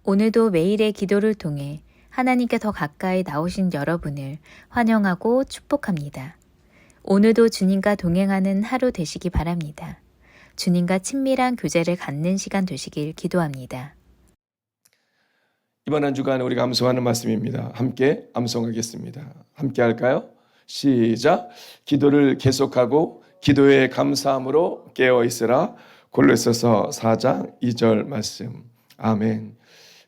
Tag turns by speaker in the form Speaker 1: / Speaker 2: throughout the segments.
Speaker 1: 오늘도 매일의 기도를 통해 하나님께 더 가까이 나오신 여러분을 환영하고 축복합니다. 오늘도 주님과 동행하는 하루 되시기 바랍니다. 주님과 친밀한 교제를 갖는 시간 되시길 기도합니다.
Speaker 2: 이번 한 주간 우리가 암송하는 말씀입니다. 함께 암송하겠습니다. 함께 할까요? 시작. 기도를 계속하고 기도의 감사함으로 깨어있으라. 골로새서 4장 2절 말씀. 아멘.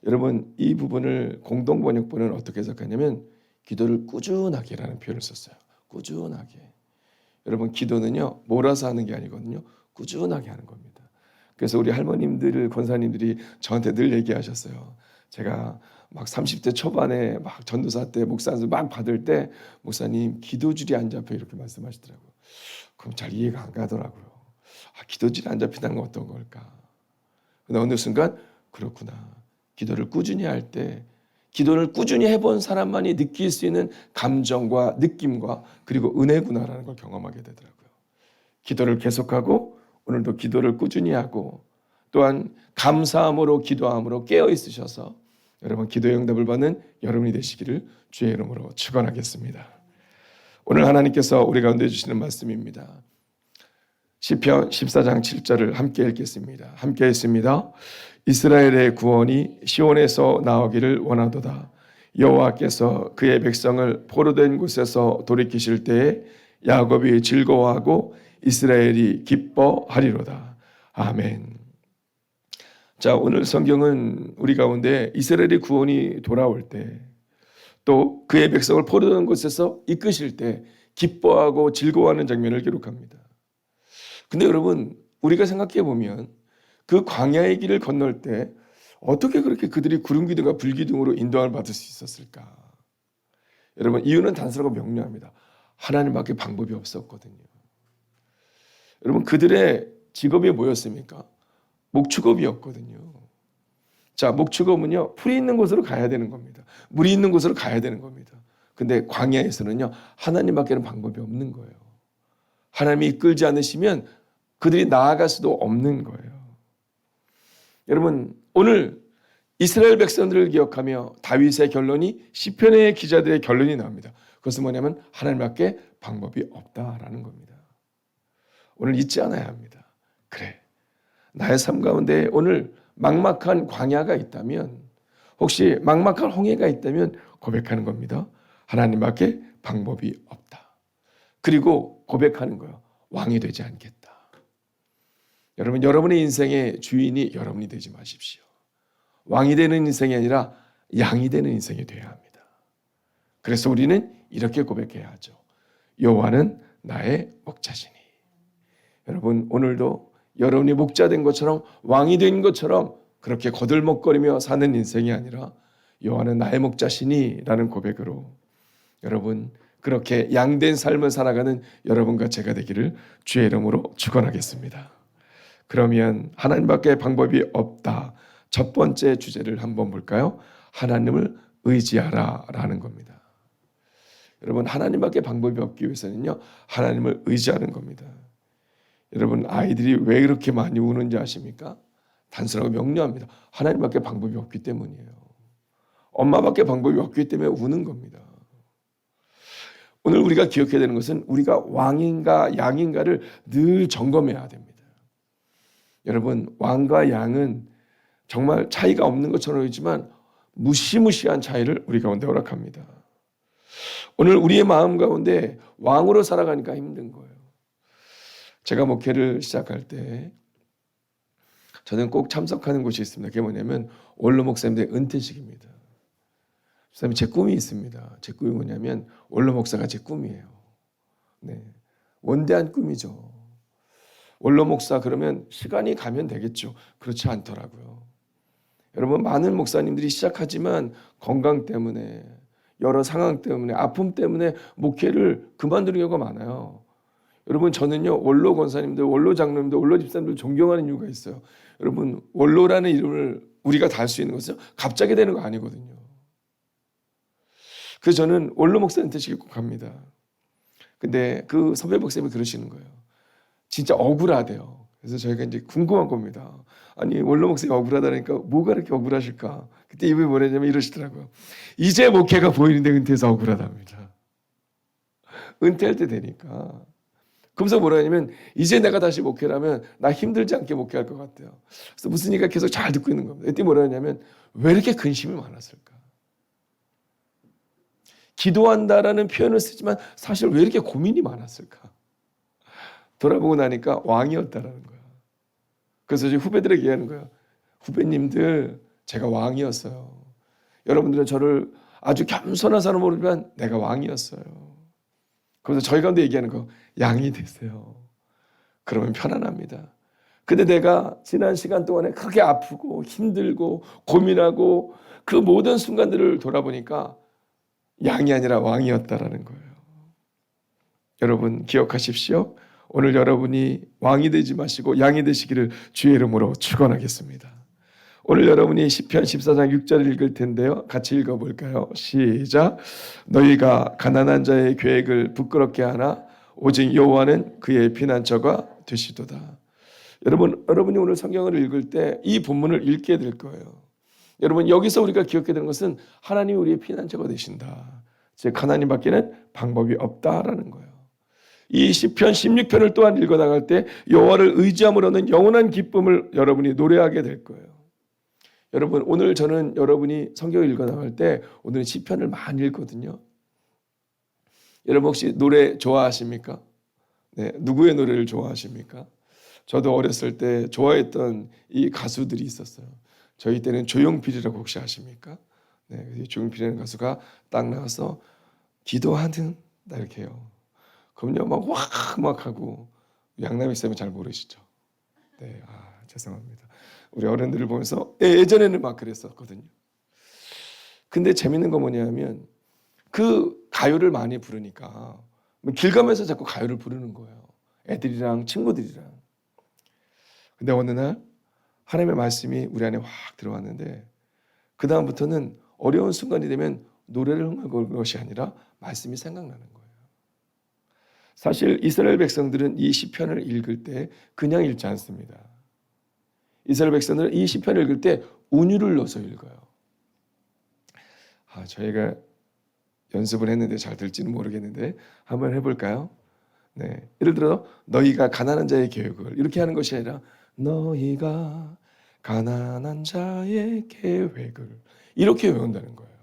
Speaker 2: 여러분, 이 부분을 공동번역본은 어떻게 해석하냐면 기도를 꾸준하게라는 표현을 썼어요. 꾸준하게. 여러분, 기도는요 몰아서 하는 게 아니거든요. 꾸준하게 하는 겁니다. 그래서 우리 할머님들, 권사님들이 저한테 늘 얘기하셨어요. 제가 막 30대 초반에 막 전도사 때 목사님 막 받을 때 목사님 기도줄이 안 잡혀 이렇게 말씀하시더라고요. 그럼 잘 이해가 안 가더라고요. 기도줄이 안 잡힌다는 건 어떤 걸까? 근데 어느 순간 그렇구나. 기도를 꾸준히 할 때 기도를 꾸준히 해본 사람만이 느낄 수 있는 감정과 느낌과 그리고 은혜구나라는 걸 경험하게 되더라고요. 기도를 계속하고 오늘도 기도를 꾸준히 하고 또한 감사함으로 기도함으로 깨어 있으셔서 여러분 기도의 응답을 받는 여러분이 되시기를 주의 이름으로 축원하겠습니다. 오늘 하나님께서 우리 가운데 주시는 말씀입니다. 시편 14장 7절을 함께 읽겠습니다. 함께 읽습니다. 이스라엘의 구원이 시온에서 나오기를 원하도다. 여호와께서 그의 백성을 포로된 곳에서 돌이키실 때에 야곱이 즐거워하고 이스라엘이 기뻐하리로다. 아멘. 자, 오늘 성경은 우리 가운데 이스라엘의 구원이 돌아올 때 또 그의 백성을 포로된 곳에서 이끄실 때 기뻐하고 즐거워하는 장면을 기록합니다. 근데 여러분, 우리가 생각해 보면 그 광야의 길을 건널 때 어떻게 그렇게 그들이 구름 기둥과 불 기둥으로 인도함을 받을 수 있었을까? 여러분, 이유는 단순하고 명료합니다. 하나님밖에 방법이 없었거든요. 여러분, 그들의 직업이 뭐였습니까? 목축업이었거든요. 자, 목축업은요 풀이 있는 곳으로 가야 되는 겁니다. 물이 있는 곳으로 가야 되는 겁니다. 근데 광야에서는요 하나님밖에는 방법이 없는 거예요. 하나님이 이끌지 않으시면 그들이 나아갈 수도 없는 거예요. 여러분, 오늘 이스라엘 백성들을 기억하며 다윗의 결론이 시편의 기자들의 결론이 나옵니다. 그것은 뭐냐면 하나님밖에 방법이 없다라는 겁니다. 오늘 잊지 않아야 합니다. 그래, 나의 삶 가운데 오늘 막막한 광야가 있다면, 혹시 막막한 홍해가 있다면 고백하는 겁니다. 하나님밖에 방법이 없다. 그리고 고백하는 거예요. 왕이 되지 않겠다. 여러분, 여러분의 인생의 주인이 여러분이 되지 마십시오. 왕이 되는 인생이 아니라 양이 되는 인생이 되어야 합니다. 그래서 우리는 이렇게 고백해야 하죠. 여호와는 나의 목자시니. 여러분, 오늘도 여러분이 목자 된 것처럼 왕이 된 것처럼 그렇게 거들먹거리며 사는 인생이 아니라 여호와는 나의 목자시니 라는 고백으로 여러분 그렇게 양된 삶을 살아가는 여러분과 제가 되기를 주의 이름으로 축원하겠습니다. 그러면 하나님밖에 방법이 없다. 첫 번째 주제를 한번 볼까요? 하나님을 의지하라 라는 겁니다. 여러분, 하나님밖에 방법이 없기 위해서는요 하나님을 의지하는 겁니다. 여러분, 아이들이 왜 그렇게 많이 우는지 아십니까? 단순하고 명료합니다. 하나님밖에 방법이 없기 때문이에요. 엄마밖에 방법이 없기 때문에 우는 겁니다. 오늘 우리가 기억해야 되는 것은 우리가 왕인가 양인가를 늘 점검해야 됩니다. 여러분, 왕과 양은 정말 차이가 없는 것처럼 보이지만 무시무시한 차이를 우리 가운데 허락합니다. 오늘 우리의 마음 가운데 왕으로 살아가니까 힘든 거예요. 제가 목회를 시작할 때 저는 꼭 참석하는 곳이 있습니다. 그게 뭐냐면 원로 목사님들의 은퇴식입니다. 목사님, 제 꿈이 있습니다. 제 꿈이 뭐냐면 원로 목사가 제 꿈이에요. 네, 원대한 꿈이죠. 원로 목사 그러면 시간이 가면 되겠죠. 그렇지 않더라고요. 여러분, 많은 목사님들이 시작하지만 건강 때문에, 여러 상황 때문에, 아픔 때문에 목회를 그만두는 경우가 많아요. 여러분, 저는요 원로 권사님들, 원로 장로님들, 원로 집사님들 존경하는 이유가 있어요. 여러분, 원로라는 이름을 우리가 달 수 있는 것은 갑자기 되는 거 아니거든요. 그래서 저는 원로 목사님 되시길 꼭 합니다. 근데 그 선배 목사님이 그러시는 거예요. 진짜 억울하대요. 그래서 저희가 이제 궁금한 겁니다. 아니 원로 목사님 억울하다니까 뭐가 그렇게 억울하실까? 그때 이분이 뭐냐면 이러시더라고요. 이제 목회가 보이는데 은퇴해서 억울하답니다. 은퇴할 때 되니까. 그러면서 뭐라 하냐면 이제 내가 다시 목회를 하면 나 힘들지 않게 목회할 것 같아요. 그래서 무슨 얘기가 계속 잘 듣고 있는 겁니다. 그때 뭐라 하냐면 왜 이렇게 근심이 많았을까? 기도한다라는 표현을 쓰지만 사실 왜 이렇게 고민이 많았을까? 돌아보고 나니까 왕이었다라는 거야. 그래서 이제 후배들에게 얘기하는 거야. 후배님들 제가 왕이었어요. 여러분들은 저를 아주 겸손한 사람으로 모르지만 내가 왕이었어요. 그래서 저희 가운데 얘기하는 거 양이 되세요. 그러면 편안합니다. 근데 내가 지난 시간 동안에 크게 아프고 힘들고 고민하고 그 모든 순간들을 돌아보니까 양이 아니라 왕이었다라는 거예요. 여러분 기억하십시오. 오늘 여러분이 왕이 되지 마시고 양이 되시기를 주의 이름으로 축원하겠습니다. 오늘 여러분이 시편 14장 6절을 읽을 텐데요. 같이 읽어볼까요? 시작. 너희가 가난한 자의 계획을 부끄럽게 하나 오직 여호와는 그의 피난처가 되시도다. 여러분이 오늘 성경을 읽을 때 이 본문을 읽게 될 거예요. 여러분 여기서 우리가 기억해야 되는 것은 하나님이 우리의 피난처가 되신다. 즉 하나님밖에는 방법이 없다라는 거예요. 이 시편 16편을 또한 읽어나갈 때 여호와를 의지함으로는 영원한 기쁨을 여러분이 노래하게 될 거예요. 여러분 오늘 저는 여러분이 성경을 읽어나갈 때 오늘은 시편을 많이 읽거든요. 여러분 혹시 노래 좋아하십니까? 네, 누구의 노래를 좋아하십니까? 저도 어렸을 때 좋아했던 이 가수들이 있었어요. 저희 때는 조용필이라고 혹시 아십니까? 네, 조용필이라는 가수가 딱 나와서 기도하는 이렇게 해요. 그럼요 막 하고 양남이 쌤은 잘 모르시죠? 네, 죄송합니다. 우리 어른들을 보면서 예전에는 막 그랬었거든요. 근데 재밌는 거 뭐냐면 그 가요를 많이 부르니까 길 가면서 자꾸 가요를 부르는 거예요. 애들이랑 친구들이랑. 근데 어느 날 하나님의 말씀이 우리 안에 확 들어왔는데 그 다음부터는 어려운 순간이 되면 노래를 흥하는 것이 아니라 말씀이 생각나는 거예요. 사실 이스라엘 백성들은 이 시편을 읽을 때 그냥 읽지 않습니다. 이스라엘 백성들은 이 시편을 읽을 때 운율을 넣어서 읽어요. 저희가 연습을 했는데 잘 될지는 모르겠는데 한번 해볼까요? 네, 예를 들어 너희가 가난한 자의 계획을 이렇게 하는 것이 아니라 너희가 가난한 자의 계획을 이렇게 외운다는 거예요.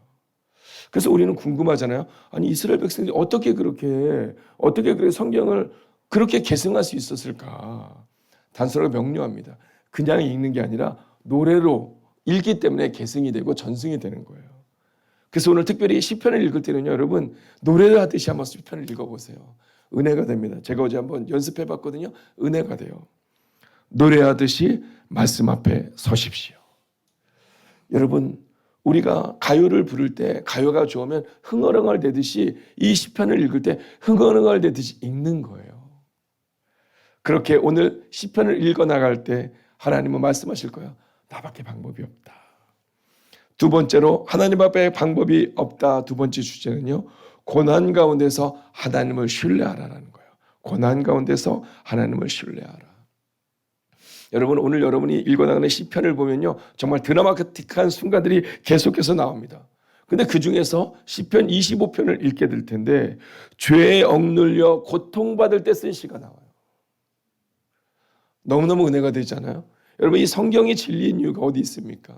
Speaker 2: 그래서 우리는 궁금하잖아요. 아니 이스라엘 백성들이 어떻게 그렇게 성경을 그렇게 계승할 수 있었을까? 단순하게 명료합니다. 그냥 읽는 게 아니라 노래로 읽기 때문에 계승이 되고 전승이 되는 거예요. 그래서 오늘 특별히 시편을 읽을 때는요, 여러분 노래를 하듯이 한번 시편을 읽어보세요. 은혜가 됩니다. 제가 어제 한번 연습해봤거든요. 은혜가 돼요. 노래하듯이 말씀 앞에 서십시오. 여러분 우리가 가요를 부를 때 가요가 좋으면 흥얼흥얼 대듯이 이 시편을 읽을 때 흥얼흥얼 대듯이 읽는 거예요. 그렇게 오늘 시편을 읽어나갈 때 하나님은 말씀하실 거예요. 나밖에 방법이 없다. 두 번째로 하나님 앞에 방법이 없다. 두 번째 주제는요. 고난 가운데서 하나님을 신뢰하라는 거예요. 고난 가운데서 하나님을 신뢰하라. 여러분 오늘 여러분이 읽어나가는 시편을 보면요. 정말 드라마틱한 순간들이 계속해서 나옵니다. 근데 그 중에서 시편 25편을 읽게 될 텐데 죄에 억눌려 고통받을 때 쓴 시가 나와요. 너무너무 은혜가 되잖아요. 여러분 이 성경이 진리인 이유가 어디 있습니까?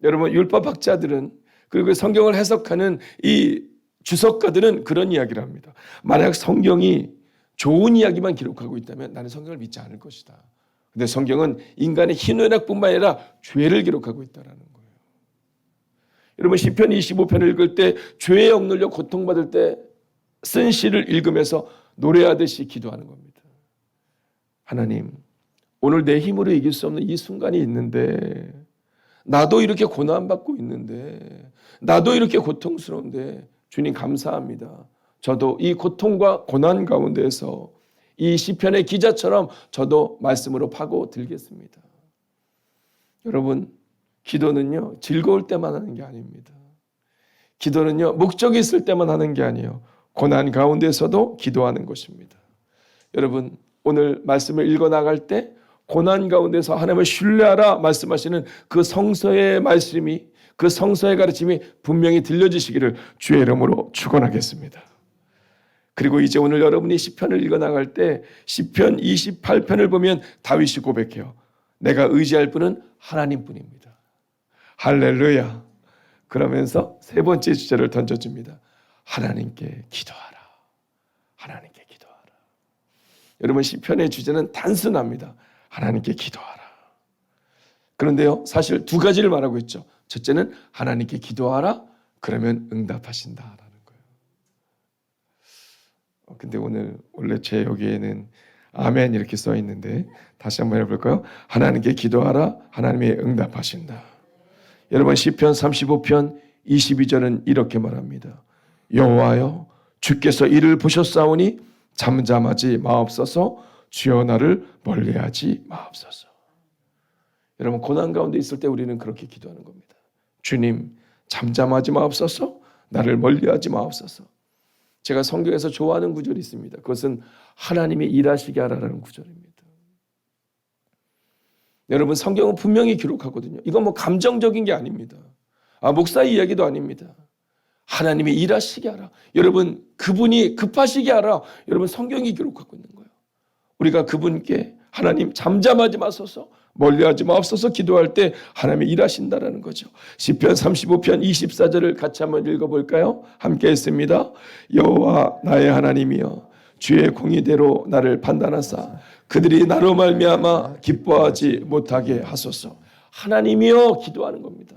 Speaker 2: 여러분 율법학자들은 그리고 성경을 해석하는 이 주석가들은 그런 이야기를 합니다. 만약 성경이 좋은 이야기만 기록하고 있다면 나는 성경을 믿지 않을 것이다. 근데 성경은 인간의 희노애락뿐만 아니라 죄를 기록하고 있다는 거예요. 여러분 시편 25편을 읽을 때 죄에 억눌려 고통받을 때 쓴 시를 읽으면서 노래하듯이 기도하는 겁니다. 하나님, 오늘 내 힘으로 이길 수 없는 이 순간이 있는데 나도 이렇게 고난받고 있는데 나도 이렇게 고통스러운데 주님 감사합니다. 저도 이 고통과 고난 가운데에서 이 시편의 기자처럼 저도 말씀으로 파고 들겠습니다. 여러분 기도는요 즐거울 때만 하는 게 아닙니다. 기도는요 목적이 있을 때만 하는 게 아니에요. 고난 가운데서도 기도하는 것입니다. 여러분 오늘 말씀을 읽어 나갈 때 고난 가운데서 하나님을 신뢰하라 말씀하시는 그 성서의 말씀이, 그 성서의 가르침이 분명히 들려지시기를 주의 이름으로 축원하겠습니다. 그리고 이제 오늘 여러분이 시편을 읽어 나갈 때 시편 28편을 보면 다윗이 고백해요. 내가 의지할 분은 하나님뿐입니다. 할렐루야. 그러면서 세 번째 주제를 던져줍니다. 하나님께 기도하라. 하나님께 기도하라. 여러분, 시편의 주제는 단순합니다. 하나님께 기도하라. 그런데요, 사실 두 가지를 말하고 있죠. 첫째는 하나님께 기도하라. 그러면 응답하신다라는 거예요. 근데 오늘 원래 제 여기에는 아멘 이렇게 써 있는데 다시 한번 해볼까요? 하나님께 기도하라. 하나님이 응답하신다. 여러분, 시편 35편 22절은 이렇게 말합니다. 여호와여, 주께서 이를 보셨사오니 잠잠하지 마옵소서. 주여 나를 멀리하지 마옵소서. 여러분, 고난 가운데 있을 때 우리는 그렇게 기도하는 겁니다. 주님, 잠잠하지 마옵소서. 나를 멀리하지 마옵소서. 제가 성경에서 좋아하는 구절이 있습니다. 그것은 하나님이 일하시게 하라는 구절입니다. 여러분, 성경은 분명히 기록하거든요. 이건 뭐 감정적인 게 아닙니다. 목사의 이야기도 아닙니다. 하나님이 일하시게 하라. 여러분, 그분이 급하시게 하라. 여러분, 성경이 기록하고 있는 거예요. 우리가 그분께 하나님 잠잠하지 마소서, 멀리하지 마옵소서 기도할 때 하나님이 일하신다라는 거죠. 시편 35편 24절을 같이 한번 읽어볼까요? 함께 했습니다. 여호와 나의 하나님이여, 주의 공의대로 나를 판단하사 그들이 나로 말미암아 기뻐하지 못하게 하소서. 하나님이여 기도하는 겁니다.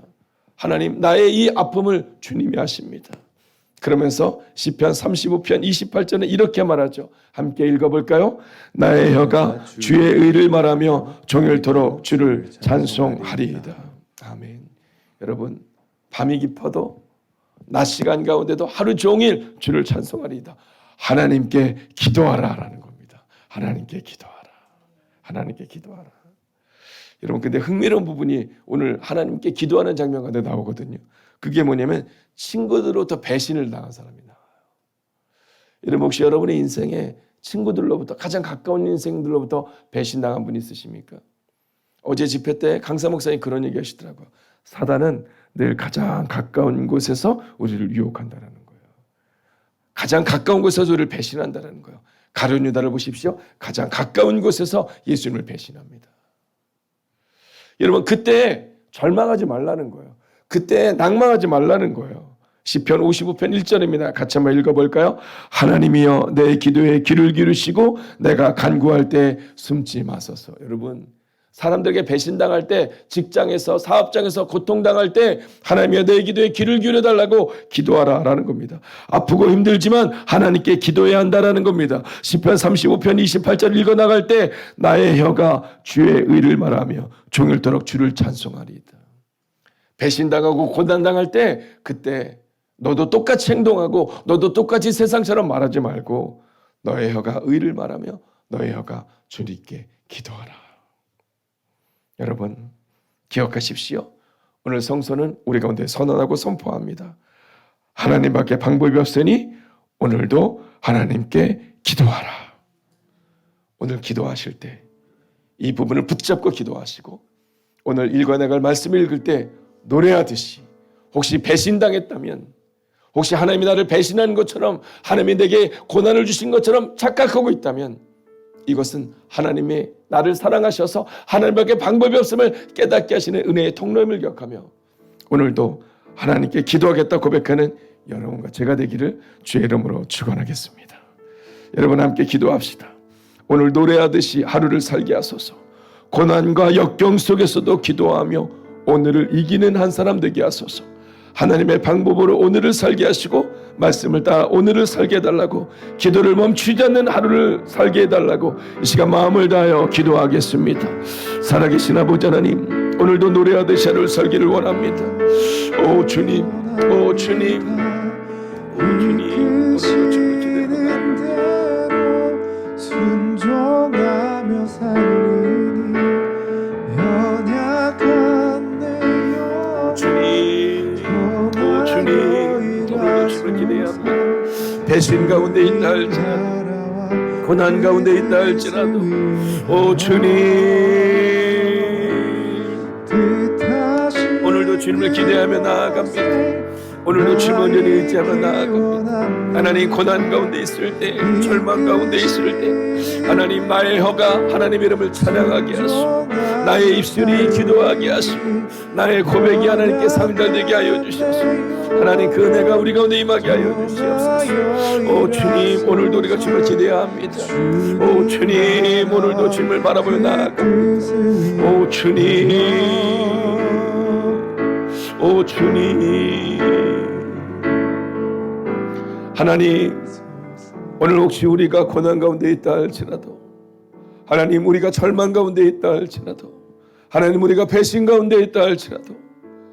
Speaker 2: 하나님, 나의 이 아픔을 주님이 하십니다. 그러면서 시편 35편 28절은 이렇게 말하죠. 함께 읽어볼까요? 나의 혀가 주의 의를 말하며 종일토록 주를 찬송하리이다. 아멘. 여러분, 밤이 깊어도 낮 시간 가운데도 하루 종일 주를 찬송하리이다. 하나님께 기도하라라는 겁니다. 하나님께 기도하라. 하나님께 기도하라. 여러분, 근데 흥미로운 부분이 오늘 하나님께 기도하는 장면 가운데 나오거든요. 그게 뭐냐면 친구들로부터 배신을 당한 사람이 나와요. 여러분, 혹시 여러분의 인생에 친구들로부터, 가장 가까운 인생들로부터 배신당한 분 있으십니까? 어제 집회 때 강사 목사님 그런 얘기 하시더라고요. 사단은 늘 가장 가까운 곳에서 우리를 유혹한다는 거예요. 가장 가까운 곳에서 우리를 배신한다는 거예요. 가룟 유다를 보십시오. 가장 가까운 곳에서 예수님을 배신합니다. 여러분, 그때 절망하지 말라는 거예요. 그때 낭망하지 말라는 거예요. 시편 55편 1절입니다. 같이 한번 읽어볼까요? 하나님이여, 내 기도에 귀를 기울이시고 내가 간구할 때 숨지 마소서. 여러분, 사람들에게 배신당할 때, 직장에서, 사업장에서 고통당할 때 하나님이여, 내 기도에 귀를 기울여달라고 기도하라라는 겁니다. 아프고 힘들지만 하나님께 기도해야 한다라는 겁니다. 시편 35편 28절 읽어나갈 때 나의 혀가 주의 의를 말하며 종일토록 주를 찬송하리이다. 배신당하고 고난당할 때 그때 너도 똑같이 행동하고 너도 똑같이 세상처럼 말하지 말고 너의 혀가 의를 말하며 너의 혀가 주님께 기도하라. 여러분, 기억하십시오. 오늘 성서는 우리 가운데 선언하고 선포합니다. 하나님밖에 방법이 없으니 오늘도 하나님께 기도하라. 오늘 기도하실 때 이 부분을 붙잡고 기도하시고, 오늘 읽어나갈 말씀을 읽을 때 노래하듯이, 혹시 배신당했다면, 혹시 하나님이 나를 배신한 것처럼, 하나님이 내게 고난을 주신 것처럼 착각하고 있다면, 이것은 하나님이 나를 사랑하셔서 하나님밖에 방법이 없음을 깨닫게 하시는 은혜의 통로임을 기억하며 오늘도 하나님께 기도하겠다 고백하는 여러분과 제가 되기를 주의 이름으로 축원하겠습니다. 여러분, 함께 기도합시다. 오늘 노래하듯이 하루를 살게 하소서. 고난과 역경 속에서도 기도하며 오늘을 이기는 한 사람 되게 하소서. 하나님의 방법으로 오늘을 살게 하시고 말씀을 따라 오늘을 살게 해달라고, 기도를 멈추지 않는 하루를 살게 해달라고 이 시간 마음을 다하여 기도하겠습니다. 살아계신 아버지 하나님, 오늘도 노래하듯이 하루를 살기를 원합니다. 오 주님, 오 주님, 오 주님, 오늘도 주님을 기대합니다.
Speaker 3: 순종하며 살리니 연약한 내 영
Speaker 2: 주님, 오 주님, 오늘도 주님을 기대합니다. 배신 가운데 있다 할지라도 고난 가운데 있다 할지라도 오 주님 오늘도 주님을 기대하며 나아갑니다. 오늘도 주님 온전히 의지하며 나아갑니다. 하나님 고난 가운데 있을 때 절망 가운데 있을 때 하나님 나의 혀가 하나님 이름을 찬양하게 하시고 나의 입술이 기도하게 하시고 나의 고백이 하나님께 상달되게 하여 주시옵소서. 하나님 그 은혜가 우리 가운데 임하게 하여 주시옵소서. 오 주님 오늘도 우리가 주님을 기대합니다. 오 주님 오늘도 주님을 바라보며 나아갑니다. 오 주님 오 주님 하나님 오늘 혹시 우리가 고난 가운데 있다 할지라도 하나님 우리가 절망 가운데 있다 할지라도 하나님 우리가 배신 가운데 있다 할지라도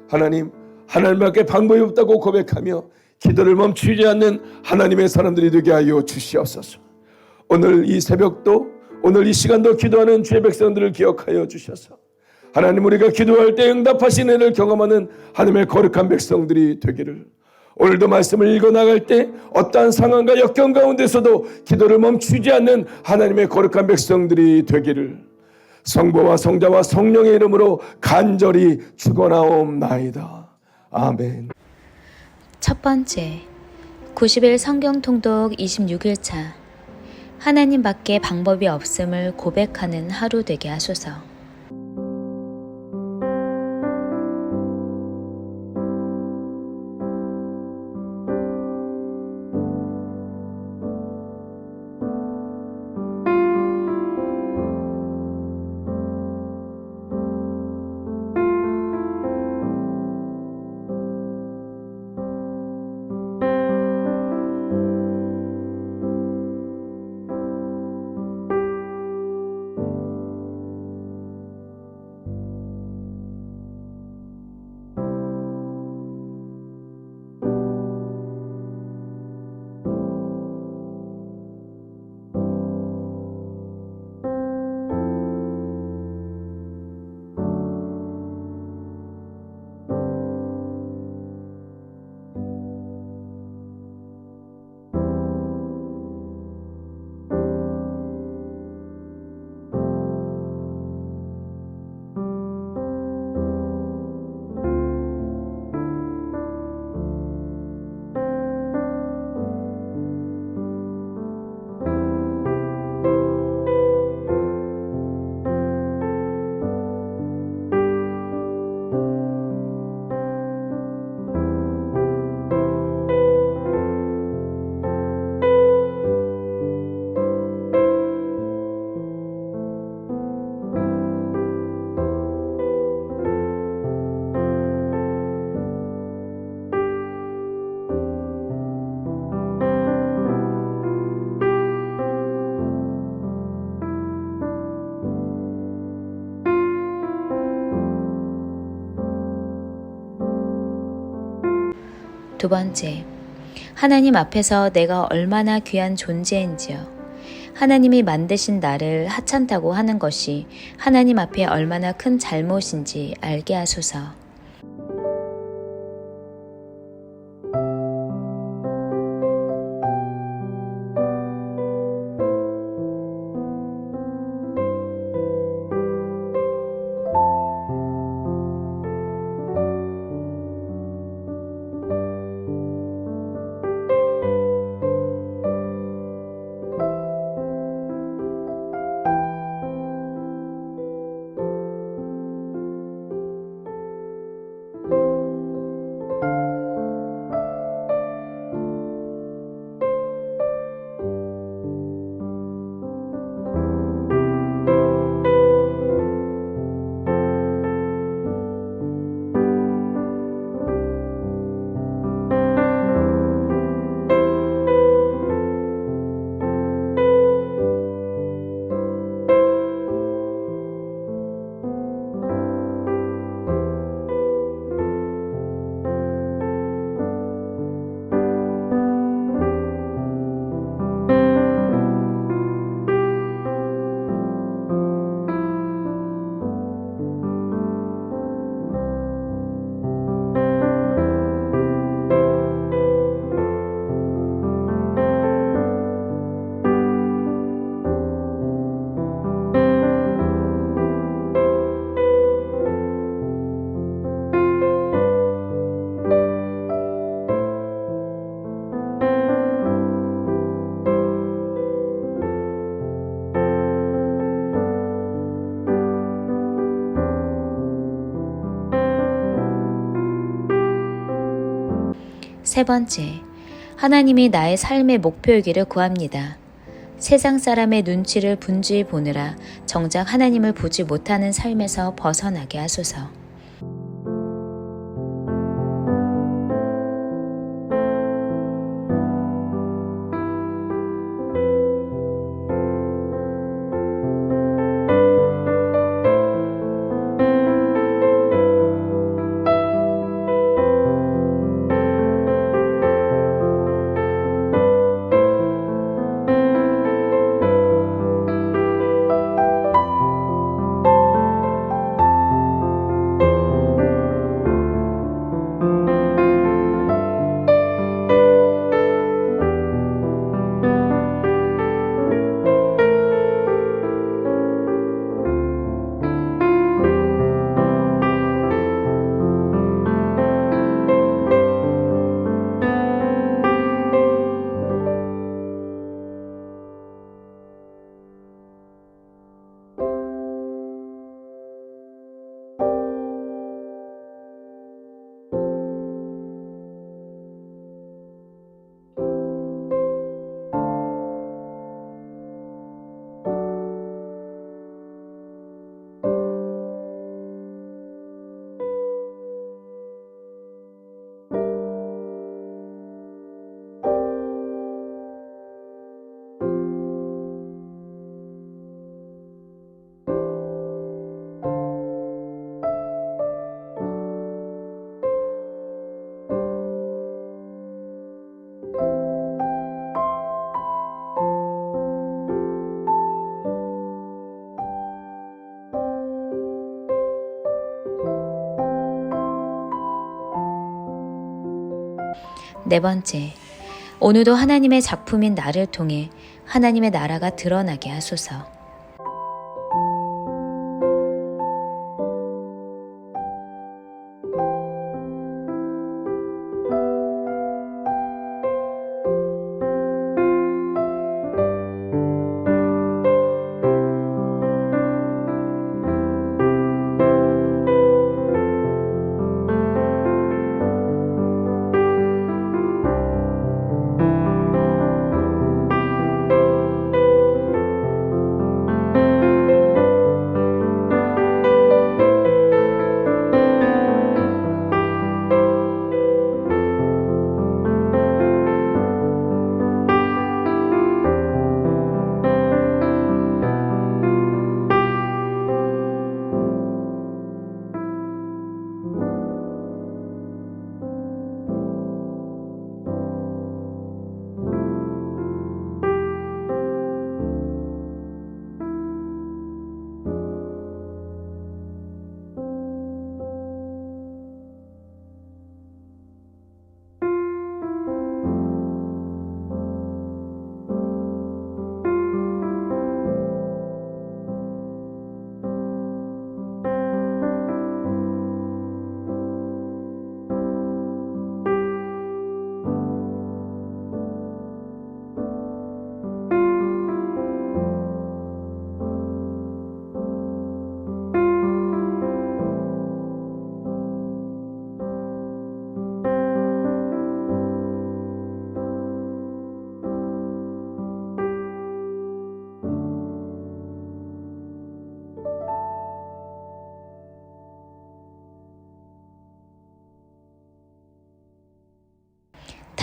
Speaker 2: 하나님 하나님밖에 방법이 없다고 고백하며 기도를 멈추지 않는 하나님의 사람들이 되게 하여 주시옵소서. 오늘 이 새벽도 오늘 이 시간도 기도하는 주의 백성들을 기억하여 주셔서 하나님 우리가 기도할 때 응답하신 은혜를 경험하는 하나님의 거룩한 백성들이 되기를 오늘도 말씀을 읽어나갈 때 어떠한 상황과 역경 가운데서도 기도를 멈추지 않는 하나님의 거룩한 백성들이 되기를 성부와 성자와 성령의 이름으로 간절히 축원하옵나이다. 아멘.
Speaker 1: 첫 번째, 90일 성경 통독 26일차 하나님 밖에 방법이 없음을 고백하는 하루 되게 하소서. 두 번째, 하나님 앞에서 내가 얼마나 귀한 존재인지요. 하나님이 만드신 나를 하찮다고 하는 것이 하나님 앞에 얼마나 큰 잘못인지 알게 하소서. 세 번째, 하나님이 나의 삶의 목표이기를 구합니다. 세상 사람의 눈치를 분주히 보느라 정작 하나님을 보지 못하는 삶에서 벗어나게 하소서. 네 번째, 오늘도 하나님의 작품인 나를 통해 하나님의 나라가 드러나게 하소서.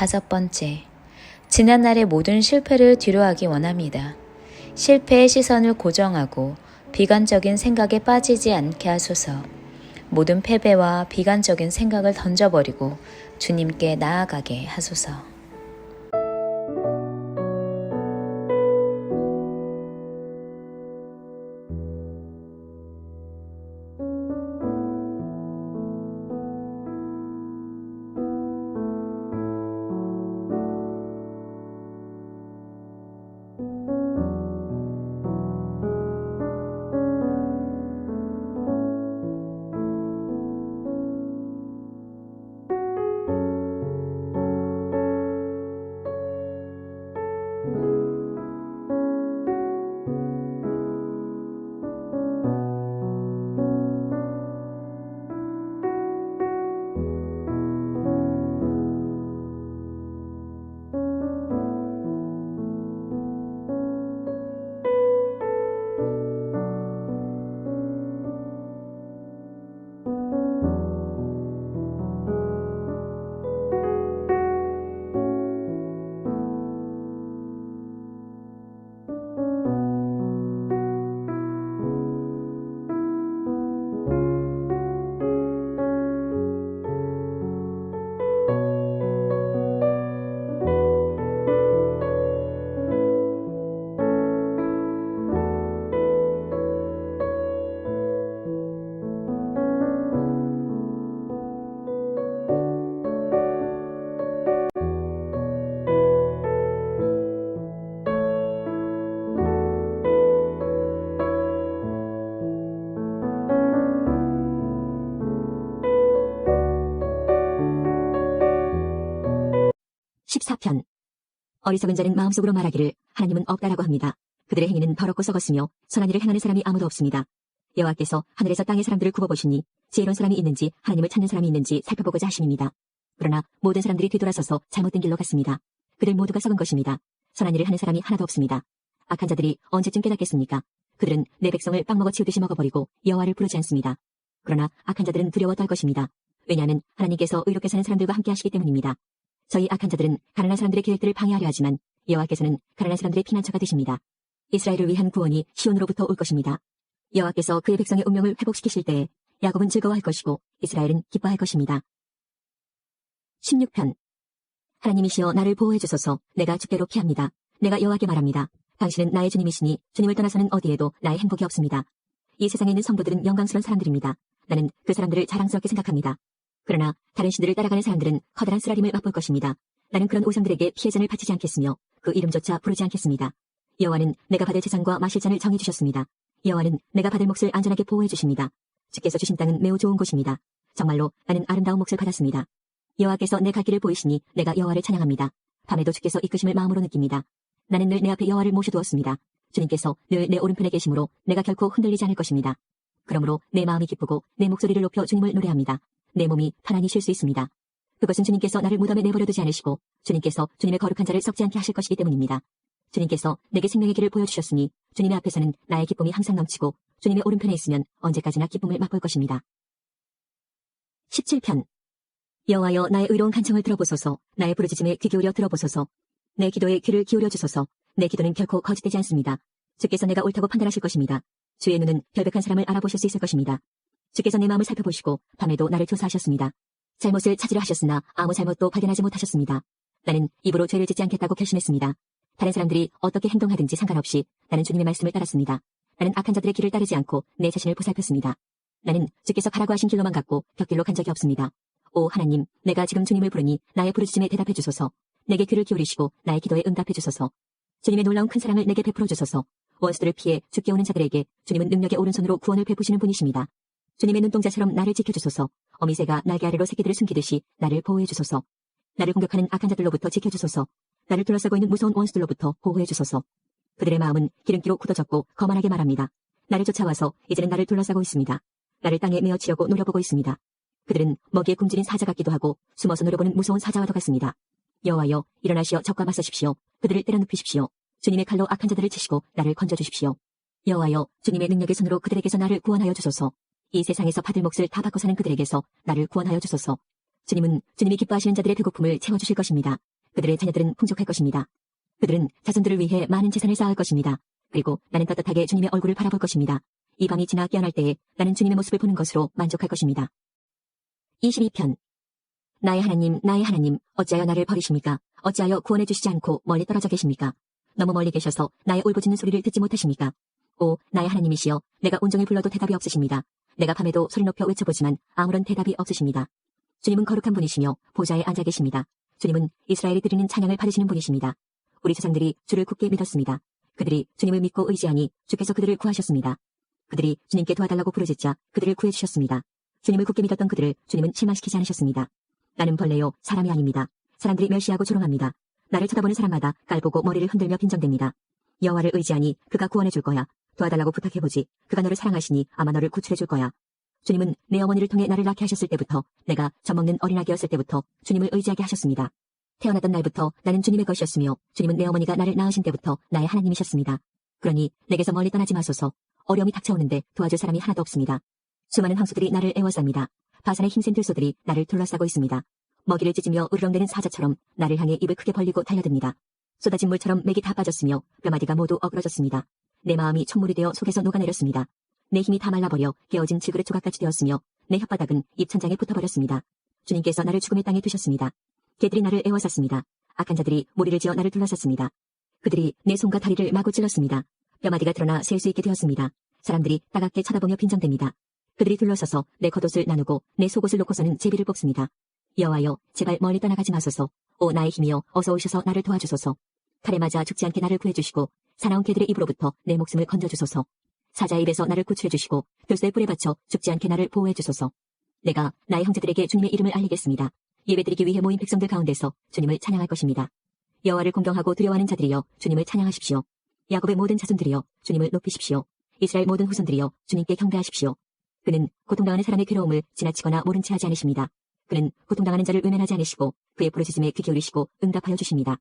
Speaker 1: 다섯 번째, 지난날의 모든 실패를 뒤로하기 원합니다. 실패의 시선을 고정하고 비관적인 생각에 빠지지 않게 하소서. 모든 패배와 비관적인 생각을 던져버리고 주님께 나아가게 하소서.
Speaker 4: 14편. 어리석은 자는 마음속으로 말하기를 하나님은 없다라고 합니다. 그들의 행위는 더럽고 썩었으며 선한 일을 행하는 사람이 아무도 없습니다. 여호와께서 하늘에서 땅의 사람들을 굽어보시니 지혜로운 사람이 있는지 하나님을 찾는 사람이 있는지 살펴보고자 하심입니다. 그러나 모든 사람들이 뒤돌아서서 잘못된 길로 갔습니다. 그들 모두가 썩은 것입니다. 선한 일을 하는 사람이 하나도 없습니다. 악한 자들이 언제쯤 깨닫겠습니까? 그들은 내 백성을 빵 먹어 치우듯이 먹어버리고 여호와를 부르지 않습니다. 그러나 악한 자들은 두려워 떨 것입니다. 왜냐하면 하나님께서 의롭게 사는 사람들과 함께 하시기 때문입니다. 저희 악한 자들은 가난한 사람들의 계획들을 방해하려 하지만 여호와께서는 가난한 사람들의 피난처가 되십니다. 이스라엘을 위한 구원이 시온으로부터 올 것입니다. 여호와께서 그의 백성의 운명을 회복시키실 때에 야곱은 즐거워할 것이고 이스라엘은 기뻐할 것입니다. 16편. 하나님이시여 나를 보호해 주소서. 내가 주께로 피합니다. 내가 여호와께 말합니다. 당신은 나의 주님이시니 주님을 떠나서는 어디에도 나의 행복이 없습니다. 이 세상에 있는 성도들은 영광스러운 사람들입니다. 나는 그 사람들을 자랑스럽게 생각합니다. 그러나 다른 신들을 따라가는 사람들은 커다란 쓰라림을 맛볼 것입니다. 나는 그런 우상들에게 피해잔을 바치지 않겠으며 그 이름조차 부르지 않겠습니다. 여호와는 내가 받을 재산과 마실 잔을 정해주셨습니다. 여호와는 내가 받을 몫을 안전하게 보호해 주십니다. 주께서 주신 땅은 매우 좋은 곳입니다. 정말로 나는 아름다운 몫을 받았습니다. 여호와께서 내 갈 길을 보이시니 내가 여호와를 찬양합니다. 밤에도 주께서 이끄심을 마음으로 느낍니다. 나는 늘 내 앞에 여호와를 모셔두었습니다. 주님께서 늘 내 오른편에 계심으로 내가 결코 흔들리지 않을 것입니다. 그러므로 내 마음이 기쁘고 내 목소리를 높여 주님을 노래합니다. 내 몸이 편안히 쉴 수 있습니다. 그것은 주님께서 나를 무덤에 내버려두지 않으시고 주님께서 주님의 거룩한 자를 썩지 않게 하실 것이기 때문입니다. 주님께서 내게 생명의 길을 보여주셨으니 주님의 앞에서는 나의 기쁨이 항상 넘치고 주님의 오른편에 있으면 언제까지나 기쁨을 맛볼 것입니다. 17편. 여호와여 나의 의로운 간청을 들어보소서. 나의 부르짖음에 귀 기울여 들어보소서. 내 기도에 귀를 기울여 주소서. 내 기도는 결코 거짓되지 않습니다. 주께서 내가 옳다고 판단하실 것입니다. 주의 눈은 결백한 사람을 알아보실 수 있을 것입니다. 주께서 내 마음을 살펴보시고 밤에도 나를 조사하셨습니다. 잘못을 찾으려 하셨으나 아무 잘못도 발견하지 못하셨습니다. 나는 입으로 죄를 짓지 않겠다고 결심했습니다. 다른 사람들이 어떻게 행동하든지 상관없이 나는 주님의 말씀을 따랐습니다. 나는 악한 자들의 길을 따르지 않고 내 자신을 보살폈습니다. 나는 주께서 가라고 하신 길로만 갔고 벽길로 간 적이 없습니다. 오 하나님, 내가 지금 주님을 부르니 나의 부르짖음에 대답해 주소서. 내게 귀를 기울이시고 나의 기도에 응답해 주소서. 주님의 놀라운 큰 사랑을 내게 베풀어 주소서. 원수들을 피해 죽게 오는 자들에게 주님은 능력의 오른손으로 구원을 베푸시는 분이십니다. 주님의 눈동자처럼 나를 지켜주소서. 어미새가 날개 아래로 새끼들을 숨기듯이 나를 보호해 주소서. 나를 공격하는 악한 자들로부터 지켜주소서. 나를 둘러싸고 있는 무서운 원수들로부터 보호해 주소서. 그들의 마음은 기름기로 굳어졌고 거만하게 말합니다. 나를 쫓아와서 이제는 나를 둘러싸고 있습니다. 나를 땅에 메어치려고 노려보고 있습니다. 그들은 먹이에 굶주린 사자 같기도 하고 숨어서 노려보는 무서운 사자와도 같습니다. 여호와여 일어나시어 적과 맞서십시오. 그들을 때려눕히십시오. 주님의 칼로 악한 자들을 치시고 나를 건져주십시오. 여호와여 주님의 능력의 손으로 그들에게서 나를 구원하여 주소서. 이 세상에서 받을 몫을 다 받고 사는 그들에게서 나를 구원하여 주소서. 주님은 주님이 기뻐하시는 자들의 배고픔을 채워주실 것입니다. 그들의 자녀들은 풍족할 것입니다. 그들은 자손들을 위해 많은 재산을 쌓을 것입니다. 그리고 나는 떳떳하게 주님의 얼굴을 바라볼 것입니다. 이 밤이 지나 깨어날 때에 나는 주님의 모습을 보는 것으로 만족할 것입니다. 22편. 나의 하나님, 어찌하여 나를 버리십니까? 어찌하여 구원해 주시지 않고 멀리 떨어져 계십니까? 너무 멀리 계셔서 나의 울부짖는 소리를 듣지 못하십니까? 오, 나의 하나님이시여, 내가 온종일 불러도 대답이 없으십니다. 내가 밤에도 소리 높여 외쳐보지만 아무런 대답이 없으십니다. 주님은 거룩한 분이시며 보좌에 앉아 계십니다. 주님은 이스라엘이 드리는 찬양을 받으시는 분이십니다. 우리 조상들이 주를 굳게 믿었습니다. 그들이 주님을 믿고 의지하니 주께서 그들을 구하셨습니다. 그들이 주님께 도와달라고 부르짖자 그들을 구해주셨습니다. 주님을 굳게 믿었던 그들을 주님은 실망시키지 않으셨습니다. 나는 벌레요, 사람이 아닙니다. 사람들이 멸시하고 조롱합니다. 나를 쳐다보는 사람마다 깔보고 머리를 흔들며 빈정댑니다. 여호와를 의지하니 그가 구원해 줄 거야. 도와달라고 부탁해보지. 그가 너를 사랑하시니 아마 너를 구출해 줄 거야. 주님은 내 어머니를 통해 나를 낳게 하셨을 때부터, 내가 젖먹는 어린아기였을 때부터 주님을 의지하게 하셨습니다. 태어났던 날부터 나는 주님의 것이었으며 주님은 내 어머니가 나를 낳으신 때부터 나의 하나님이셨습니다. 그러니 내게서 멀리 떠나지 마소서. 어려움이 닥쳐오는데 도와줄 사람이 하나도 없습니다. 수많은 황소들이 나를 애워쌉니다. 바산의 힘센 들소들이 나를 둘러싸고 있습니다. 먹이를 찢으며 으르렁대는 사자처럼 나를 향해 입을 크게 벌리고 달려듭니다. 쏟아진 물처럼 맥이 다 빠졌으며 뼈마디가 모두 어그러졌습니다. 내 마음이 촛물이 되어 속에서 녹아내렸습니다. 내 힘이 다 말라버려 깨어진 질그릇 조각같이 되었으며 내 혓바닥은 입천장에 붙어버렸습니다. 주님께서 나를 죽음의 땅에 두셨습니다. 개들이 나를 애워쌌습니다. 악한 자들이 무리를 지어 나를 둘러쌌습니다. 그들이 내 손과 다리를 마구 찔렀습니다. 뼈마디가 드러나 셀 수 있게 되었습니다. 사람들이 따갑게 쳐다보며 빈정댑니다. 그들이 둘러서서 내 겉옷을 나누고 내 속옷을 놓고서는 제비를 뽑습니다. 여호와여, 제발 멀리 떠나가지 마소서. 오 나의 힘이여, 어서 오셔서 나를 도와주소서. 칼에 맞아 죽지 않게 나를 구해주시고 사나운 개들의 입으로부터 내 목숨을 건져주소서. 사자의 입에서 나를 구출해주시고 들소의 뿔에 받쳐 죽지 않게 나를 보호해주소서. 내가 나의 형제들에게 주님의 이름을 알리겠습니다. 예배드리기 위해 모인 백성들 가운데서 주님을 찬양할 것입니다. 여호와를 공경하고 두려워하는 자들이여 주님을 찬양하십시오. 야곱의 모든 자손들이여 주님을 높이십시오. 이스라엘 모든 후손들이여 주님께 경배하십시오. 그는 고통당하는 사람의 괴로움을 지나치거나 모른 채 하지 않으십니다. 그는 고통당하는 자를 외면하지 않으시고 그의 부르짖음에 귀 기울이시고 응답하여 주십니다.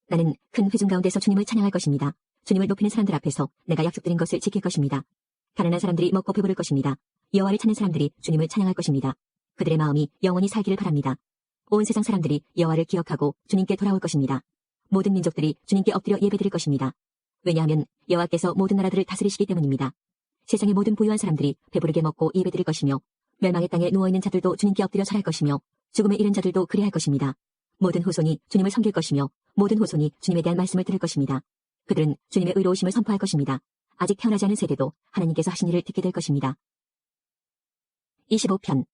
Speaker 4: 나는 큰 회중 가운데서 주님을 찬양할 것입니다. 주님을 높이는 사람들 앞에서 내가 약속드린 것을 지킬 것입니다. 가난한 사람들이 먹고 배부를 것입니다. 여호와를 찾는 사람들이 주님을 찬양할 것입니다. 그들의 마음이 영원히 살기를 바랍니다. 온 세상 사람들이 여호와를 기억하고 주님께 돌아올 것입니다. 모든 민족들이 주님께 엎드려 예배드릴 것입니다. 왜냐하면 여호와께서 모든 나라들을 다스리시기 때문입니다. 세상의 모든 부유한 사람들이 배부르게 먹고 예배드릴 것이며 멸망의 땅에 누워있는 자들도 주님께 엎드려 절할 것이며 죽음에 이른 자들도 그리할 것입니다. 모든 후손이 주님을 섬길 것이며 모든 후손이 주님에 대한 말씀을 들을 것입니다. 그들은 주님의 의로우심을 선포할 것입니다. 아직 태어나지 않은 세대도 하나님께서 하신 일을 듣게 될 것입니다. 25편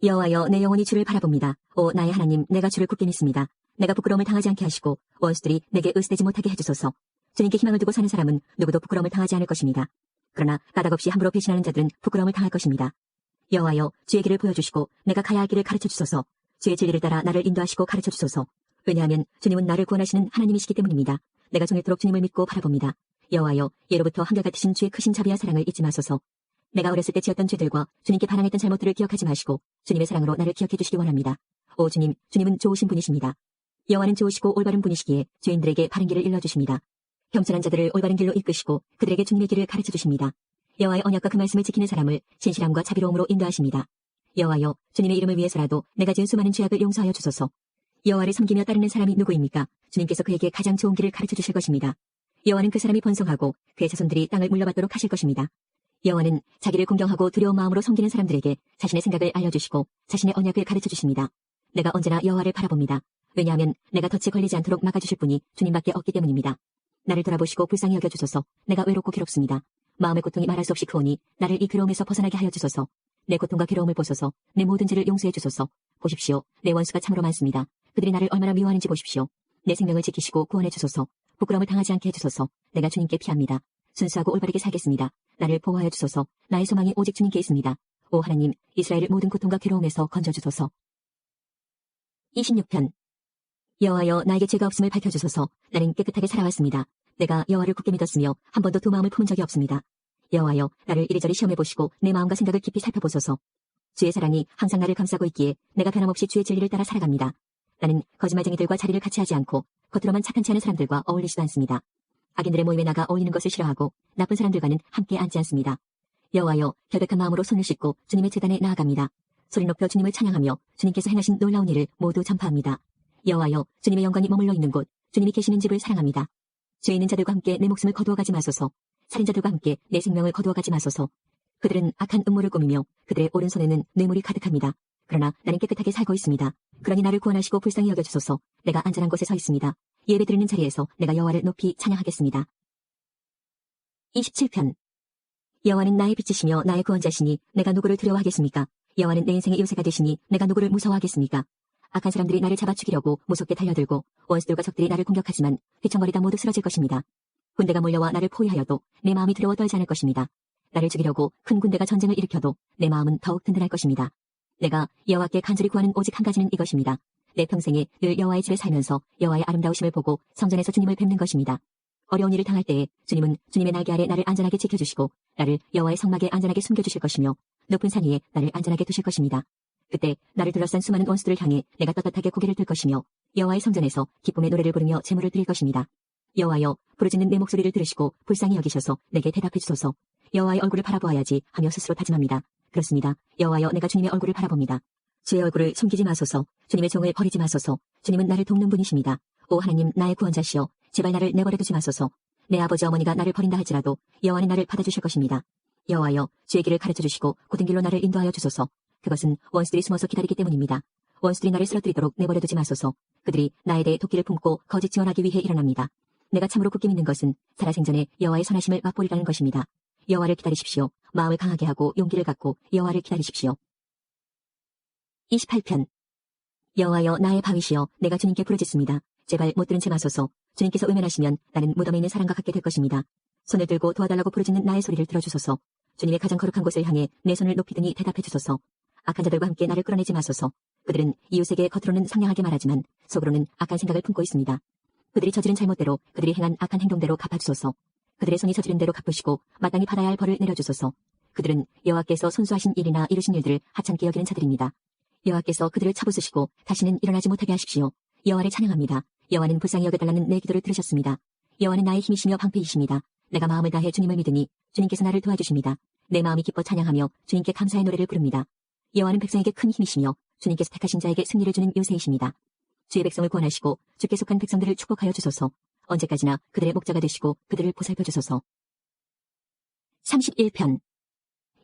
Speaker 4: 여호와여 내 영혼이 주를 바라봅니다. 오 나의 하나님 내가 주를 굳게 믿습니다. 내가 부끄러움을 당하지 않게 하시고 원수들이 내게 의스대지 못하게 해주소서. 주님께 희망을 두고 사는 사람은 누구도 부끄러움을 당하지 않을 것입니다. 그러나 까닭없이 함부로 배신하는 자들은 부끄러움을 당할 것입니다. 여호와여 주의 길을 보여주시고 내가 가야 할 길을 가르쳐주소서. 주의 진리를 따라 나를 인도하시고 가르쳐주소서. 왜냐하면 주님은 나를 구원하시는 하나님이시기 때문입니다. 내가 종일토록 주님을 믿고 바라봅니다. 여호와여 예로부터 한결같으신 주의 크신 자비와 사랑을 잊지 마소서. 내가 어렸을 때 지었던 죄들과 주님께 반항했던 잘못들을 기억하지 마시고 주님의 사랑으로 나를 기억해 주시기 원합니다. 오 주님, 주님은 좋으신 분이십니다. 여호와는 좋으시고 올바른 분이시기에 죄인들에게 바른 길을 일러주십니다. 겸손한 자들을 올바른 길로 이끄시고 그들에게 주님의 길을 가르쳐 주십니다. 여호와의 언약과 그 말씀을 지키는 사람을 신실함과 자비로움으로 인도하십니다. 여호와여 주님의 이름을 위해서라도 내가 지은 수많은 죄악을 용서하여 주소서. 여호와를 섬기며 따르는 사람이 누구입니까? 주님께서 그에게 가장 좋은 길을 가르쳐 주실 것입니다. 여호와는 그 사람이 번성하고 그의 자손들이 땅을 물려받도록 하실 것입니다. 여호와는 자기를 공경하고 두려운 마음으로 섬기는 사람들에게 자신의 생각을 알려주시고 자신의 언약을 가르쳐 주십니다. 내가 언제나 여호와를 바라봅니다. 왜냐하면 내가 덫에 걸리지 않도록 막아주실 분이 주님밖에 없기 때문입니다. 나를 돌아보시고 불쌍히 여겨주소서. 내가 외롭고 괴롭습니다. 마음의 고통이 말할 수 없이 크오니 나를 이 괴로움에서 벗어나게 하여 주소서. 내 고통과 괴로움을 보소서. 내 모든 죄를 용서해 주소서. 보십시오. 내 원수가 참으로 많습니다. 그들이 나를 얼마나 미워하는지 보십시오. 내 생명을 지키시고 구원해 주소서. 부끄러움을 당하지 않게 해주소서. 내가 주님께 피합니다. 순수하고 올바르게 살겠습니다. 나를 보호하여 주소서. 나의 소망이 오직 주님께 있습니다. 오 하나님, 이스라엘을 모든 고통과 괴로움에서 건져주소서. 26편 여호와여 나에게 죄가 없음을 밝혀주소서. 나는 깨끗하게 살아왔습니다. 내가 여호와를 굳게 믿었으며 한 번도 두 마음을 품은 적이 없습니다. 여호와여 나를 이리저리 시험해보시고 내 마음과 생각을 깊이 살펴보소서. 주의 사랑이 항상 나를 감싸고 있기에 내가 변함없이 주의 진리를 따라 살아갑니다. 나는 거짓말쟁이들과 자리를 같이 하지 않고 겉으로만 착한치 않은 사람들과 어울리지도 않습니다. 악인들의 모임에 나가 어울리는 것을 싫어하고 나쁜 사람들과는 함께 앉지 않습니다. 여호와여 결백한 마음으로 손을 씻고 주님의 제단에 나아갑니다. 소리 높여 주님을 찬양하며 주님께서 행하신 놀라운 일을 모두 전파합니다. 여호와여 주님의 영광이 머물러 있는 곳 주님이 계시는 집을 사랑합니다. 죄 있는 자들과 함께 내 목숨을 거두어가지 마소서. 살인자들과 함께 내 생명을 거두어가지 마소서. 그들은 악한 음모를 꾸미며 그들의 오른손에는 뇌물이 가득합니다. 그러나 나는 깨끗하게 살고 있습니다. 그러니 나를 구원하시고 불쌍히 여겨주소서. 내가 안전한 곳에 서 있습니다. 예배드리는 자리에서 내가 여호와를 높이 찬양하겠습니다. 27편 여호와는 나의 빛이시며 나의 구원자시니 내가 누구를 두려워하겠습니까? 여호와는 내 인생의 요새가 되시니 내가 누구를 무서워하겠습니까? 악한 사람들이 나를 잡아 죽이려고 무섭게 달려들고 원수들과 적들이 나를 공격하지만 휘청거리다 모두 쓰러질 것입니다. 군대가 몰려와 나를 포위하여도 내 마음이 두려워 떨지 않을 것입니다. 나를 죽이려고 큰 군대가 전쟁을 일으켜도 내 마음은 더욱 든든할 것입니다. 내가 여호와께 간절히 구하는 오직 한 가지는 이것입니다. 내 평생에 늘 여호와의 집에 살면서 여호와의 아름다우심을 보고 성전에서 주님을 뵙는 것입니다. 어려운 일을 당할 때에 주님은 주님의 날개 아래 나를 안전하게 지켜주시고 나를 여호와의 성막에 안전하게 숨겨주실 것이며 높은 산 위에 나를 안전하게 두실 것입니다. 그때 나를 둘러싼 수많은 원수들을 향해 내가 떳떳하게 고개를 들 것이며 여호와의 성전에서 기쁨의 노래를 부르며 제물을 드릴 것입니다. 여호와여 부르짖는 내 목소리를 들으시고 불쌍히 여기셔서 내게 대답해 주소서. 여호와의 얼굴을 바라보아야지 하며 스스로 다짐합니다. 그렇습니다. 여호와여 내가 주님의 얼굴을 바라봅니다. 주의 얼굴을 숨기지 마소서. 주님의 종을 버리지 마소서. 주님은 나를 돕는 분이십니다. 오 하나님 나의 구원자시여 제발 나를 내버려 두지 마소서. 내 아버지 어머니가 나를 버린다 할지라도 여호와는 나를 받아주실 것입니다. 여호와여 주의 길을 가르쳐 주시고 곧은 길로 나를 인도하여 주소서. 그것은 원수들이 숨어서 기다리기 때문입니다. 원수들이 나를 쓰러뜨리도록 내버려 두지 마소서. 그들이 나에 대해 도끼를 품고 거짓 지원하기 위해 일어납니다. 내가 참으로 굳게 믿는 것은 살아생전에 여호와의 선하심을 맛보리라는 것입니다. 여호와를 기다리십시오. 마음을 강하게 하고 용기를 갖고 여호와를 기다리십시오. 28편 여호와여 나의 바위시여 내가 주님께 부르짖습니다. 제발 못 들은 채 마소서. 주님께서 외면하시면 나는 무덤에 있는 사람과 같게 될 것입니다. 손을 들고 도와달라고 부르짖는 나의 소리를 들어주소서. 주님의 가장 거룩한 곳을 향해 내 손을 높이 드니 대답해 주소서. 악한 자들과 함께 나를 끌어내지 마소서. 그들은 이웃에게 겉으로는 상냥하게 말하지만 속으로는 악한 생각을 품고 있습니다. 그들이 저지른 잘못대로 그들이 행한 악한 행동대로 갚아주소서. 그들의 손이 저지른 대로 갚으시고 마땅히 받아야 할 벌을 내려주소서. 그들은 여호와께서 손수하신 일이나 이루신 일들을 하찮게 여기는 자들입니다. 여호와께서 그들을 쳐부수시고 다시는 일어나지 못하게 하십시오. 여호와를 찬양합니다. 여호와는 불쌍히 여겨달라는 내 기도를 들으셨습니다. 여호와는 나의 힘이시며 방패이십니다. 내가 마음을 다해 주님을 믿으니 주님께서 나를 도와주십니다. 내 마음이 기뻐 찬양하며 주님께 감사의 노래를 부릅니다. 여호와는 백성에게 큰 힘이시며 주님께서 택하신 자에게 승리를 주는 요새이십니다. 주의 백성을 구원하시고 주께 속한 백성들을 축복하여 주소서. 언제까지나 그들의 목자가 되시고 그들을 보살펴 주소서. 31편.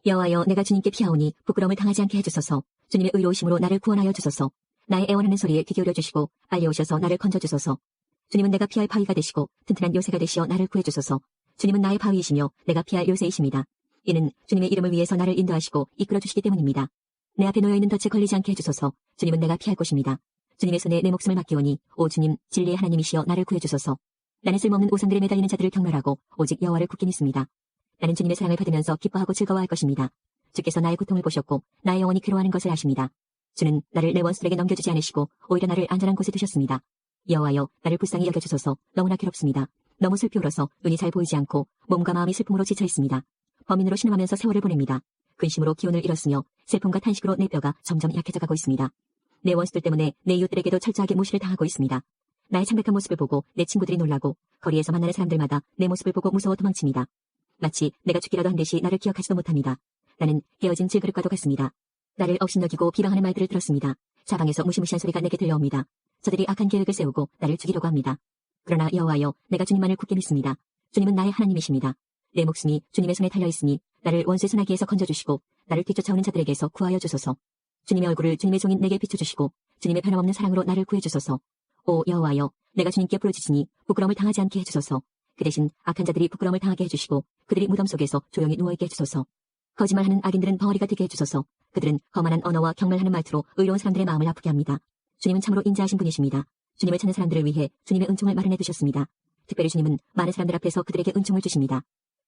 Speaker 4: 여호와여, 내가 주님께 피하오니 부끄러움을 당하지 않게 해주소서. 주님의 의로우심으로 나를 구원하여 주소서. 나의 애원하는 소리에 귀 기울여 주시고 빨리 오셔서 나를 건져 주소서. 주님은 내가 피할 바위가 되시고 튼튼한 요새가 되시어 나를 구해 주소서. 주님은 나의 바위이시며 내가 피할 요새이십니다. 이는 주님의 이름을 위해서 나를 인도하시고 이끌어 주시기 때문입니다. 내 앞에 놓여있는 덫에 걸리지 않게 해주소서. 주님은 내가 피할 곳입니다. 주님의 손에 내 목숨을 맡기오니 오 주님, 진리의 하나님이시여 나를 구해 주소서. 나는 쓸모없는 우상들에 매달리는 자들을 경멸하고 오직 여호와를 굳게 믿습니다. 나는 주님의 사랑을 받으면서 기뻐하고 즐거워할 것입니다. 주께서 나의 고통을 보셨고 나의 영혼이 괴로워하는 것을 아십니다. 주는 나를 내 원수들에게 넘겨주지 않으시고 오히려 나를 안전한 곳에 두셨습니다. 여호와여, 나를 불쌍히 여겨주소서. 너무나 괴롭습니다. 너무 슬피 울어서 눈이 잘 보이지 않고 몸과 마음이 슬픔으로 지쳐 있습니다. 범인으로 신음하면서 세월을 보냅니다. 근심으로 기운을 잃었으며 슬픔과 탄식으로 내 뼈가 점점 약해져 가고 있습니다. 내 원수들 때문에 내 이웃들에게도 철저하게 무시를 당하고 있습니다. 나의 창백한 모습을 보고 내 친구들이 놀라고 거리에서 만나는 사람들마다 내 모습을 보고 무서워 도망칩니다. 마치 내가 죽기라도 한 듯이 나를 기억하지도 못합니다. 나는 깨어진 질그릇과도 같습니다. 나를 업신여기고 비방하는 말들을 들었습니다. 사방에서 무시무시한 소리가 내게 들려옵니다. 저들이 악한 계획을 세우고 나를 죽이려고 합니다. 그러나 여호와여, 내가 주님만을 굳게 믿습니다. 주님은 나의 하나님이십니다. 내 목숨이 주님의 손에 달려있으니 나를 원수의 소나기에서 건져주시고 나를 뒤쫓아오는 자들에게서 구하여 주소서. 주님의 얼굴을 주님의 종인 내게 비춰주시고 주님의 변함없는 사랑으로 나를 구해주소서. 오 여호와여, 내가 주님께 부르짖으니 부끄러움을 당하지 않게 해주소서. 그 대신 악한 자들이 부끄러움을 당하게 해주시고 그들이 무덤 속에서 조용히 누워있게 해주소서. 거짓말하는 악인들은 벙어리가 되게 해주소서. 그들은 거만한 언어와 경멸하는 말투로 의로운 사람들의 마음을 아프게 합니다. 주님은 참으로 인자하신 분이십니다. 주님을 찾는 사람들을 위해 주님의 은총을 마련해 두셨습니다. 특별히 주님은 많은 사람들 앞에서 그들에게 은총을 주십니다.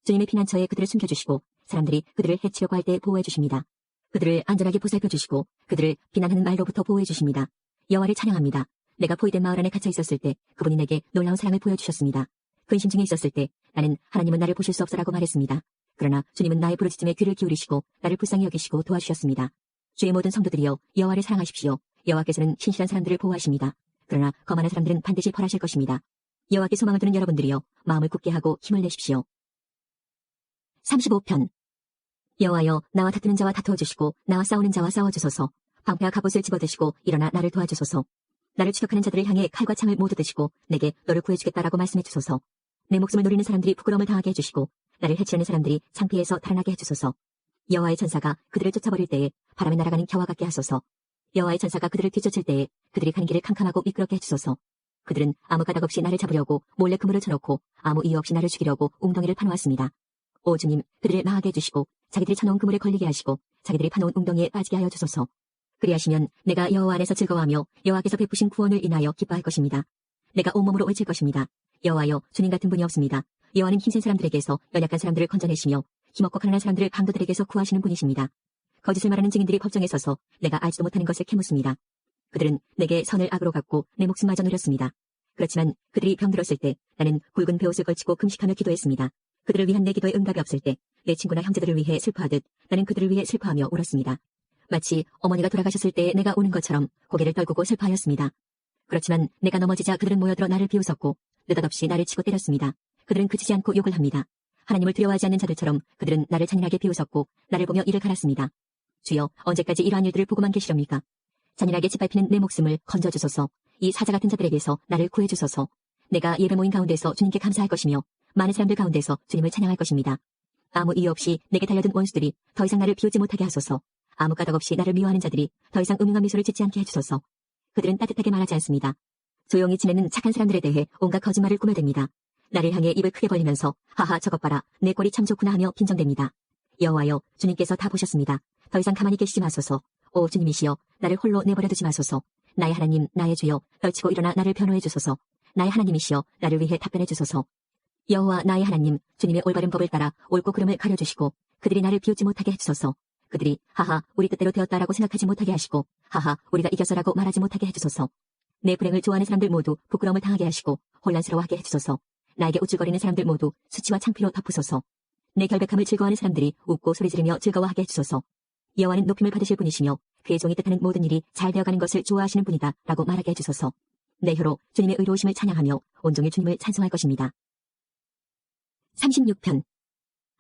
Speaker 4: 주님의 피난처에 그들을 숨겨주시고 사람들이 그들을 해치려고 할 때 보호해 주십니다. 그들을 안전하게 보살펴 주시고 그들을 비난하는 말로부터 보호해 주십니다. 여호와를 찬양합니다. 내가 포위된 마을 안에 갇혀 있었을 때 그분이 내게 놀라운 사랑을 보여주셨습니다. 근심 중에 있었을 때 나는 하나님은 나를 보실 수 없어라고 말했습니다. 그러나 주님은 나의 부르짖음에 귀를 기울이시고 나를 불쌍히 여기시고 도와주셨습니다. 주의 모든 성도들이여, 여호와를 사랑하십시오. 여호와께서는 신실한 사람들을 보호하십니다. 그러나 거만한 사람들은 반드시 벌하실 것입니다. 여호와께 소망을 두는 여러분들이여, 마음을 굳게 하고 힘을 내십시오. 35편. 여호와여, 나와 다투는 자와 다투어 주시고 나와 싸우는 자와 싸워 주소서. 방패와 갑옷을 집어드시고 일어나 나를 도와주소서. 나를 추격하는 자들을 향해 칼과 창을 모두 드시고 내게 너를 구해주겠다라고 말씀해 주소서. 내 목숨을 노리는 사람들이 부끄러움을 당하게 해주시고 나를 해치려는 사람들이 창피해서 달아나게 해주소서. 여호와의 천사가 그들을 쫓아버릴 때에 바람에 날아가는 겨와 같게 하소서. 여호와의 천사가 그들을 뒤쫓을 때에 그들이 가는 길을 캄캄하고 미끄럽게 해주소서. 그들은 아무 가닥 없이 나를 잡으려고 몰래 그물을 쳐놓고 아무 이유 없이 나를 죽이려고 웅덩이를 파놓았습니다. 오 주님, 그들을 망하게 해주시고 자기들이 쳐놓은 그물에 걸리게 하시고 자기들이 파놓은 웅덩이에 빠지게 하여 주소서. 그리하시면 내가 여호와 안에서 즐거워하며 여호와께서 베푸신 구원을 인하여 기뻐할 것입니다. 내가 온몸으로 외칠 것입니다. 여호와여, 주님 같은 분이 없습니다. 여호와는 힘센 사람들에게서 연약한 사람들을 건져내시며 힘없고 가난한 사람들을 강도들에게서 구하시는 분이십니다. 거짓을 말하는 증인들이 법정에 서서 내가 알지도 못하는 것을 캐묻습니다. 그들은 내게 선을 악으로 갚고 내 목숨마저 누렸습니다. 그렇지만 그들이 병들었을 때 나는 굵은 베옷을 걸치고 금식하며 기도했습니다. 그들을 위한 내 기도에 응답이 없을 때 내 친구나 형제들을 위해 슬퍼하듯 나는 그들을 위해 슬퍼하며 울었습니다. 마치 어머니가 돌아가셨을 때 내가 우는 것처럼 고개를 떨구고 슬퍼하였습니다. 그렇지만 내가 넘어지자 그들은 모여들어 나를 비웃었고 느닷없이 나를 치고 때렸습니다. 그들은 그치지 않고 욕을 합니다. 하나님을 두려워하지 않는 자들처럼 그들은 나를 잔인하게 비웃었고 나를 보며 이를 갈았습니다. 주여, 언제까지 이러한 일들을 보고만 계시렵니까? 잔인하게 짓밟히는 내 목숨을 건져주소서. 이 사자 같은 자들에게서 나를 구해주소서. 내가 예배 모임 가운데서 주님께 감사할 것이며 많은 사람들 가운데서 주님을 찬양할 것입니다. 아무 이유 없이 내게 달려든 원수들이 더 이상 나를 비웃지 못하게 하소서. 아무 까닭 없이 나를 미워하는 자들이 더 이상 음흉한 미소를 짓지 않게 해주소서. 그들은 따뜻하게 말하지 않습니다. 조용히 지내는 착한 사람들에 대해 온갖 거짓말을 꾸며댑니다. 나를 향해 입을 크게 벌리면서 하하 저것 봐라, 내 꼴이 참 좋구나 하며 빈정댑니다. 여호와여, 주님께서 다 보셨습니다. 더 이상 가만히 계시지 마소서. 오 주님이시여, 나를 홀로 내버려 두지 마소서. 나의 하나님, 나의 주여, 떨치고 일어나 나를 변호해 주소서. 나의 하나님이시여, 나를 위해 답변해 주소서. 여호와 나의 하나님, 주님의 올바른 법을 따라 옳고 그름을 가려주시고 그들이 나를 비웃지 못하게 해주소서. 그들이 하하 우리 뜻대로 되었다라고 생각하지 못하게 하시고 하하 우리가 이겼어라고 말하지 못하게 해주소서. 내 불행을 좋아하는 사람들 모두 부끄러움을 당하게 하시고 혼란스러워하게 해주소서. 나에게 우쭐거리는 사람들 모두 수치와 창피로 덮으소서. 내 결백함을 즐거워하는 사람들이 웃고 소리 지르며 즐거워하게 해주소서. 여호와는 높임을 받으실 분이시며 그의 종이 뜻하는 모든 일이 잘 되어가는 것을 좋아하시는 분이다 라고 말하게 해주소서. 내 혀로 주님의 의로우심을 찬양하며 온종일 주님을 찬송할 것입니다. 36편.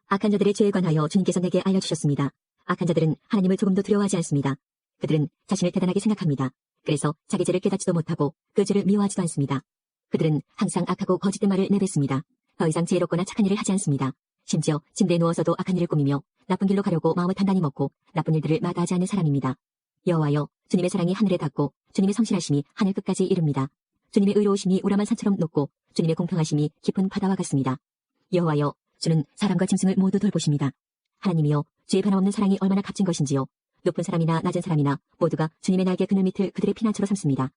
Speaker 4: 악한 자들의 죄에 관하여 주님께서 내게 알려주셨습니다. 악한 자들은 하나님을 조금도 두려워하지 않습니다. 그들은 자신을 대단하게 생각합니다. 그래서 자기 죄를 깨닫지도 못하고 그 죄를 미워하지도 않습니다. 그들은 항상 악하고 거짓된 말을 내뱉습니다. 더 이상 지혜롭거나 착한 일을 하지 않습니다. 심지어 침대에 누워서도 악한 일을 꾸미며 나쁜 길로 가려고 마음을 단단히 먹고 나쁜 일들을 마다하지 않는 사람입니다. 여호와여, 주님의 사랑이 하늘에 닿고 주님의 성실하심이 하늘 끝까지 이릅니다. 주님의 의로우심이 우람한 산처럼 높고 주님의 공평하심이 깊은 바다와 같습니다. 여호와여, 주는 사람과 짐승을 모두 돌보십니다. 하나님이여, 주의 변함없는 사랑이 얼마나 값진 것인지요. 높은 사람이나 낮은 사람이나 모두가 주님의 날개 그늘 밑을 그들의 피난처로 삼습니다.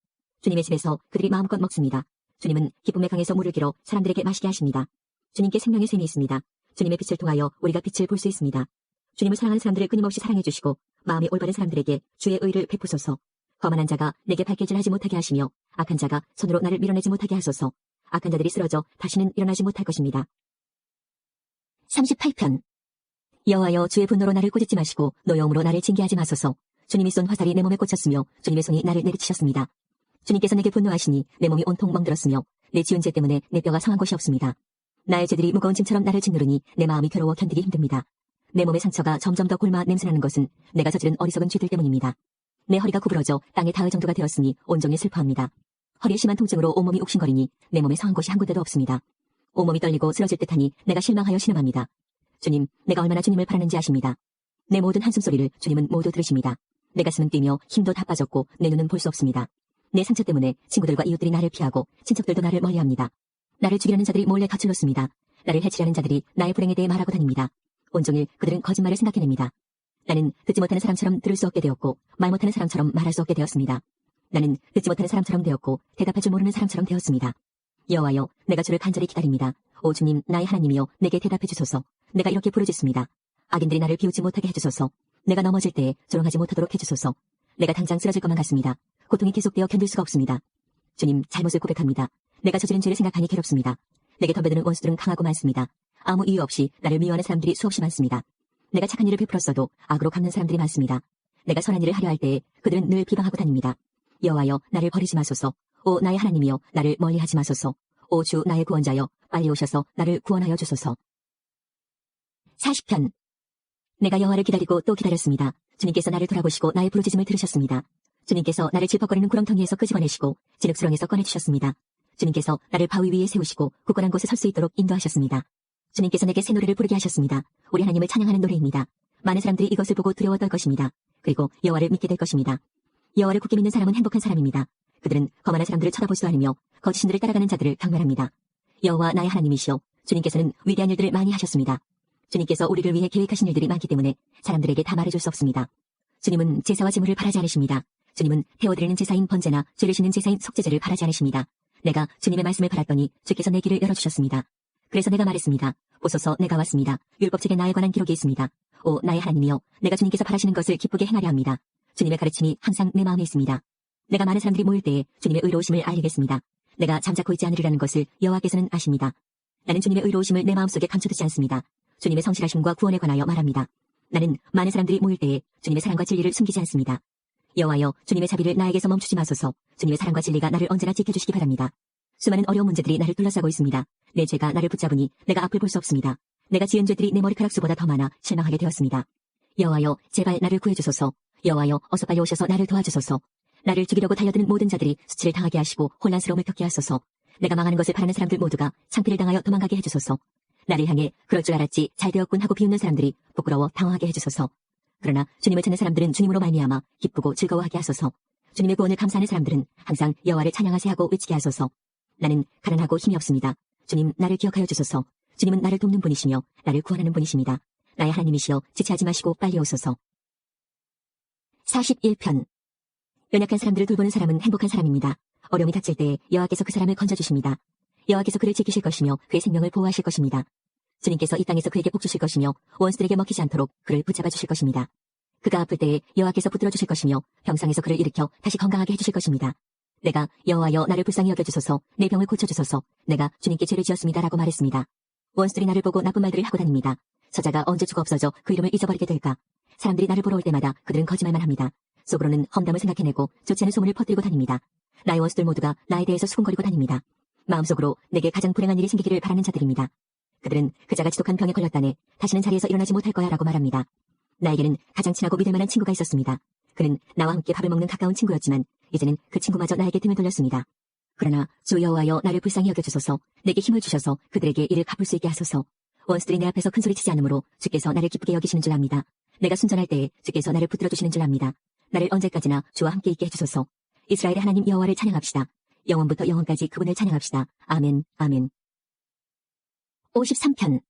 Speaker 4: 주님의 집에서 그들이 마음껏 먹습니다. 주님은 기쁨의 강에서 물을 길어 사람들에게 마시게 하십니다. 주님께 생명의 샘이 있습니다. 주님의 빛을 통하여 우리가 빛을 볼 수 있습니다. 주님을 사랑하는 사람들을 끊임없이 사랑해 주시고 마음이 올바른 사람들에게 주의 의를 베푸소서. 거만한 자가 내게 발길질하지 못하게 하시며 악한 자가 손으로 나를 밀어내지 못하게 하소서. 악한 자들이 쓰러져 다시는 일어나지 못할 것입니다. 38편. 여호와여, 주의 분노로 나를 꾸짖지 마시고 노여움으로 나를 징계하지 마소서. 주님이 쏜 화살이 내 몸에 꽂혔으며 주님의 손이 나를 내리치셨습니다. 주님께서 내게 분노하시니 내 몸이 온통 멍들었으며 내 지은 죄 때문에 내 뼈가 상한 곳이 없습니다. 나의 죄들이 무거운 짐처럼 나를 짓누르니 내 마음이 괴로워 견디기 힘듭니다. 내 몸의 상처가 점점 더 골마 냄새나는 것은 내가 저지른 어리석은 죄들 때문입니다. 내 허리가 구부러져 땅에 닿을 정도가 되었으니 온종일 슬퍼합니다. 허리에 심한 통증으로 온몸이 욱신거리니 내 몸에 상한 곳이 한 군데도 없습니다. 온몸이 떨리고 쓰러질 듯하니 내가 실망하여 신음합니다. 주님, 내가 얼마나 주님을 바라는지 아십니다. 내 모든 한숨소리를 주님은 모두 들으십니다. 내 가슴은 뛰며 힘도 다 빠졌고 내 눈은 볼 수 없습니다. 내 상처 때문에 친구들과 이웃들이 나를 피하고 친척들도 나를 멀리합니다. 나를 죽이려는 자들이 몰래 거칠렀습니다. 나를 해치려는 자들이 나의 불행에 대해 말하고 다닙니다. 온종일 그들은 거짓말을 생각해냅니다. 나는 듣지 못하는 사람처럼 들을 수 없게 되었고 말 못하는 사람처럼 말할 수 없게 되었습니다. 나는 듣지 못하는 사람처럼 되었고 대답할 줄 모르는 사람처럼 되었습니다. 여호와여, 내가 주를 간절히 기다립니다. 오 주님, 나의 하나님이여, 내게 대답해 주소서. 내가 이렇게 부르짖습니다. 악인들이 나를 비웃지 못하게 해주소서. 내가 넘어질 때에 조롱하지 못하도록 해주소서. 내가 당장 쓰러질 것만 같습니다. 고통이 계속되어 견딜 수가 없습니다. 주님, 잘못을 고백합니다. 내가 저지른 죄를 생각하니 괴롭습니다. 내게 덤벼드는 원수들은 강하고 많습니다. 아무 이유 없이 나를 미워하는 사람들이 수없이 많습니다. 내가 착한 일을 베풀었어도 악으로 갚는 사람들이 많습니다. 내가 선한 일을 하려 할 때에 그들은 늘 비방하고 다닙니다. 여호와여, 나를 버리지 마소서. 오 나의 하나님이여, 나를 멀리하지 마소서. 오 주 나의 구원자여, 빨리 오셔서 나를 구원하여 주소서. 40편. 내가 여호와를 기다리고 또 기다렸습니다. 주님께서 나를 돌아보시고 나의 부르짖음을 들으셨습니다. 주님께서 나를 질퍽거리는 구렁텅이에서 끄집어내시고 진흙수렁에서 꺼내주셨습니다. 주님께서 나를 바위 위에 세우시고 굳건한 곳에 설 수 있도록 인도하셨습니다. 주님께서 내게 새 노래를 부르게 하셨습니다. 우리 하나님을 찬양하는 노래입니다. 많은 사람들이 이것을 보고 두려워 떨 것입니다. 그리고 여호와를 믿게 될 것입니다. 여호와를 굳게 믿는 사람은 행복한 사람입니다. 그들은 거만한 사람들을 쳐다보지도 않으며 거짓신들을 따라가는 자들을 경멸합니다. 여호와 나의 하나님이시여, 주님께서는 위대한 일들을 많이 하셨습니다. 주님께서 우리를 위해 계획하신 일들이 많기 때문에 사람들에게 다 말해줄 수 없습니다. 주님은 제사와 제물을 바라지 않으십니다. 주님은 태워드리는 제사인 번제나 죄를 씻는 제사인 속죄제를 바라지 않으십니다. 내가 주님의 말씀을 바랐더니 주께서 내 길을 열어주셨습니다. 그래서 내가 말했습니다. 보소서, 내가 왔습니다. 율법책에 나에 관한 기록이 있습니다. 오 나의 하나님이여, 내가 주님께서 바라시는 것을 기쁘게 행하려 합니다. 주님의 가르침이 항상 내 마음에 있습니다. 내가 많은 사람들이 모일 때에 주님의 의로우심을 알리겠습니다. 내가 잠자코 있지 않으리라는 것을 여호와께서는 아십니다. 나는 주님의 의로우심을 내 마음속에 감춰두지 않습니다. 주님의 성실하심과 구원에 관하여 말합니다. 나는 많은 사람들이 모일 때에 주님의 사랑과 진리를 숨기지 않습니다. 여호와여, 주님의 자비를 나에게서 멈추지 마소서. 주님의 사랑과 진리가 나를 언제나 지켜주시기 바랍니다. 수많은 어려운 문제들이 나를 둘러싸고 있습니다. 내 죄가 나를 붙잡으니 내가 앞을 볼 수 없습니다. 내가 지은 죄들이 내 머리카락 수보다 더 많아 실망하게 되었습니다. 여호와여, 제발 나를 구해주소서. 여호와여, 어서 빨리 오셔서 나를 도와주소서. 나를 죽이려고 달려드는 모든 자들이 수치를 당하게 하시고 혼란스러움을 겪게 하소서. 내가 망하는 것을 바라는 사람들 모두가 창피를 당하여 도망가게 해주소서. 나를 향해 그럴 줄 알았지 잘 되었군 하고 비웃는 사람들이 부끄러워 당황하게 해주소서. 그러나 주님을 찾는 사람들은 주님으로 말미암아 기쁘고 즐거워하게 하소서. 주님의 구원을 감사하는 사람들은 항상 여호와를 찬양하세 하고 외치게 하소서. 나는 가난하고 힘이 없습니다. 주님, 나를 기억하여 주소서. 주님은 나를 돕는 분이시며 나를 구원하는 분이십니다. 나의 하나님이시여, 지체하지 마시고 빨리 오소서. 41편. 연약한 사람들을 돌보는 사람은 행복한 사람입니다. 어려움이 닥칠 때에 여호와께서 그 사람을 건져주십니다. 여호와께서 그를 지키실 것이며 그의 생명을 보호하실 것입니다. 주님께서 이 땅에서 그에게 복 주실 것이며 원수들에게 먹히지 않도록 그를 붙잡아 주실 것입니다. 그가 아플 때에 여호와께서 붙들어 주실 것이며 병상에서 그를 일으켜 다시 건강하게 해주실 것입니다. 내가 여호와여 나를 불쌍히 여겨주소서 내 병을 고쳐주소서 내가 주님께 죄를 지었습니다 라고 말했습니다. 원수들이 나를 보고 나쁜 말들을 하고 다닙니다. 저자가 언제 죽어 없어져 그 이름을 잊어버리게 될까? 사람들이 나를 보러 올 때마다 그들은 거짓말만 합니다. 속으로는 험담을 생각해내고 좋지 않은 소문을 퍼뜨리고 다닙니다. 나의 원수들 모두가 나에 대해서 수군거리고 다닙니다. 마음속으로 내게 가장 불행한 일이 생기기를 바라는 자들입니다. 그들은 그자가 지독한 병에 걸렸다네 다시는 자리에서 일어나지 못할 거야 라고 말합니다. 나에게는 가장 친하고 믿을 만한 친구가 있었습니다. 그는 나와 함께 밥을 먹는 가까운 친구였지만 이제는 그 친구마저 나에게 등을 돌렸습니다. 그러나 주 여호와여 나를 불쌍히 여겨주소서 내게 힘을 주셔서 그들에게 이를 갚을 수 있게 하소서. 원수들이 내 앞에서 큰소리치지 않으므로 주께서 나를 기쁘게 여기시는 줄 압니다. 내가 순전할 때에 주께서 나를 붙들어 주시는 줄 압니다. 나를 언제까지나 주와 함께 있게 해주소서. 이스라엘의 하나님 여호와를 찬양합시다. 영원부터 영원까지 그분을 찬양합시다. 아멘, 아멘. 53편.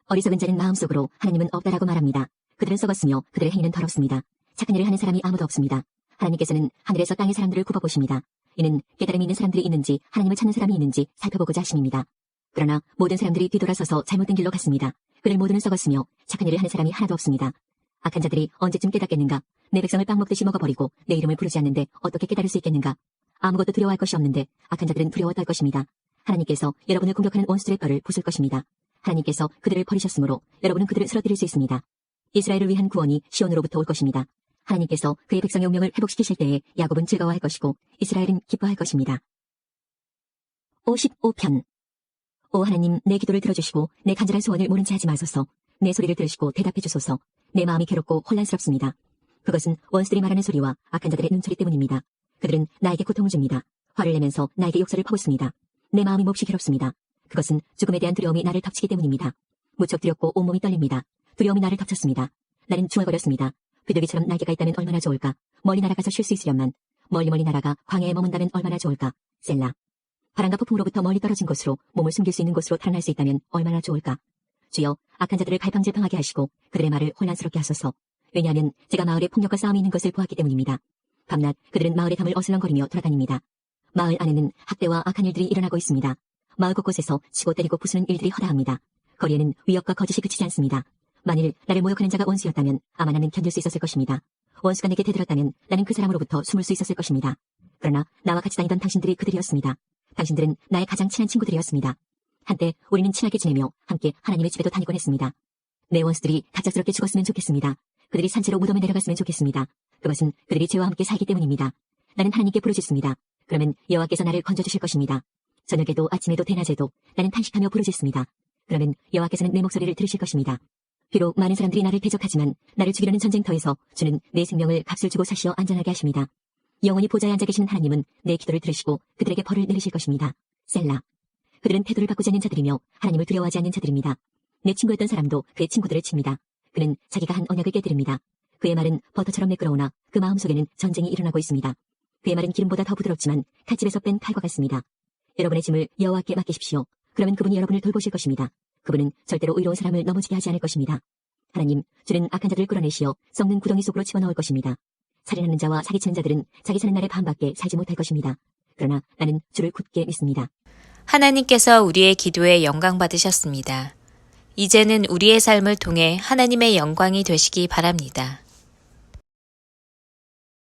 Speaker 4: 어리석은 자는 마음속으로 하나님은 없다라고 말합니다. 그들은 썩었으며 그들의 행위는 더럽습니다. 착한 일을 하는 사람이 아무도 없습니다. 하나님께서는 하늘에서 땅의 사람들을 굽어보십니다. 이는 깨달음이 있는 사람들이 있는지 하나님을 찾는 사람이 있는지 살펴보고자 하심입니다. 그러나 모든 사람들이 뒤돌아서서 잘못된 길로 갔습니다. 그들 모두는 썩었으며 착한 일을 하는 사람이 하나도 없습니다. 악한 자들이 언제쯤 깨닫겠는가? 내 백성을 빵 먹듯이 먹어버리고 내 이름을 부르지 않는데 어떻게 깨달을 수 있겠는가? 아무것도 두려워할 것이 없는데 악한 자들은 두려워 떨 것입니다. 하나님께서 여러분을 공격하는 원수들의 뼈를 부술 것입니다. 하나님께서 그들을 버리셨으므로 여러분은 그들을 쓰러뜨릴 수 있습니다. 이스라엘을 위한 구원이 시온으로부터 올 것입니다. 하나님께서 그의 백성의 운명을 회복시키실 때에 야곱은 즐거워할 것이고 이스라엘은 기뻐할 것입니다. 55편. 오 하나님 내 기도를 들어주시고 내 간절한 소원을 모른 채 하지 마소서. 내 소리를 들으시고 대답해 주소서. 내 마음이 괴롭고 혼란스럽습니다. 그것은 원수들이 말하는 소리와 악한 자들의 눈소리 때문입니다. 그들은 나에게 고통을 줍니다. 화를 내면서 나에게 욕설을 퍼붓습니다. 내 마음이 몹시 괴롭습니다. 그것은 죽음에 대한 두려움이 나를 덮치기 때문입니다. 무척 두렵고 온몸이 떨립니다. 두려움이 나를 덮쳤습니다. 나는 중얼거렸습니다. 비둘기처럼 날개가 있다면 얼마나 좋을까. 멀리 날아가서 쉴 수 있으련만. 멀리 날아가 광야에 머문다면 얼마나 좋을까. 셀라. 바람과 폭풍으로부터 멀리 떨어진 곳으로 몸을 숨길 수 있는 곳으로 탈환할 수 있다면 얼마나 좋을까. 주여 악한 자들을 갈팡질팡하게 하시고 그들의 말을 혼란스럽게 하소서. 왜냐하면 제가 마을에 폭력과 싸움이 있는 것을 보았기 때문입니다. 밤낮 그들은 마을의 담을 어슬렁거리며 돌아다닙니다. 마을 안에는 학대와 악한 일들이 일어나고 있습니다. 마을 곳곳에서 치고 때리고 부수는 일들이 허다합니다. 거리에는 위협과 거짓이 그치지 않습니다. 만일 나를 모욕하는 자가 원수였다면 아마 나는 견딜 수 있었을 것입니다. 원수가 내게 대들었다면 나는 그 사람으로부터 숨을 수 있었을 것입니다. 그러나 나와 같이 다니던 당신들이 그들이었습니다. 당신들은 나의 가장 친한 친구들이었습니다. 한때 우리는 친하게 지내며 함께 하나님의 집에도 다니곤 했습니다. 내 원수들이 갑작스럽게 죽었으면 좋겠습니다. 그들이 산채로 무덤에 내려갔으면 좋겠습니다. 그것은 그들이 죄와 함께 살기 때문입니다. 나는 하나님께 부르짖습니다. 그러면 여호와께서 나를 건져주실 것입니다. 저녁에도 아침에도 대낮에도 나는 탄식하며 부르짖습니다. 그러면 여호와께서는 내 목소리를 들으실 것입니다. 비록 많은 사람들이 나를 대적하지만 나를 죽이려는 전쟁터에서 주는 내 생명을 값을 주고 사시어 안전하게 하십니다. 영원히 보좌에 앉아 계시는 하나님은 내 기도를 들으시고 그들에게 벌을 내리실 것입니다. 셀라. 그들은 태도를 바꾸지 않는 자들이며 하나님을 두려워하지 않는 자들입니다. 내 친구였던 사람도 그의 친구들을 칩니다. 그는 자기가 한 언약을 깨뜨립니다. 그의 말은 버터처럼 매끄러우나 그 마음속에는 전쟁이 일어나고 있습니다. 그의 말은 기름보다 더 부드럽지만 칼집에서 뺀 칼과 같습니다. 여러분의 짐을 여호와께 맡기십시오. 그러면 그분이 여러분을 돌보실 것입니다. 그분은 절대로 의로운 사람을 넘어지게 하지 않을 것입니다. 하나님, 주는 악한 자들을 끌어내시어 썩는 구덩이 속으로 집어넣을 것입니다. 살인하는 자와 사기치는 자들은 자기 사는 날의 반밖에 살지 못할 것입니다. 그러나 나는 주를 굳게 믿습니다.
Speaker 1: 하나님께서 우리의 기도에 영광 받으셨습니다. 이제는 우리의 삶을 통해 하나님의 영광이 되시기 바랍니다.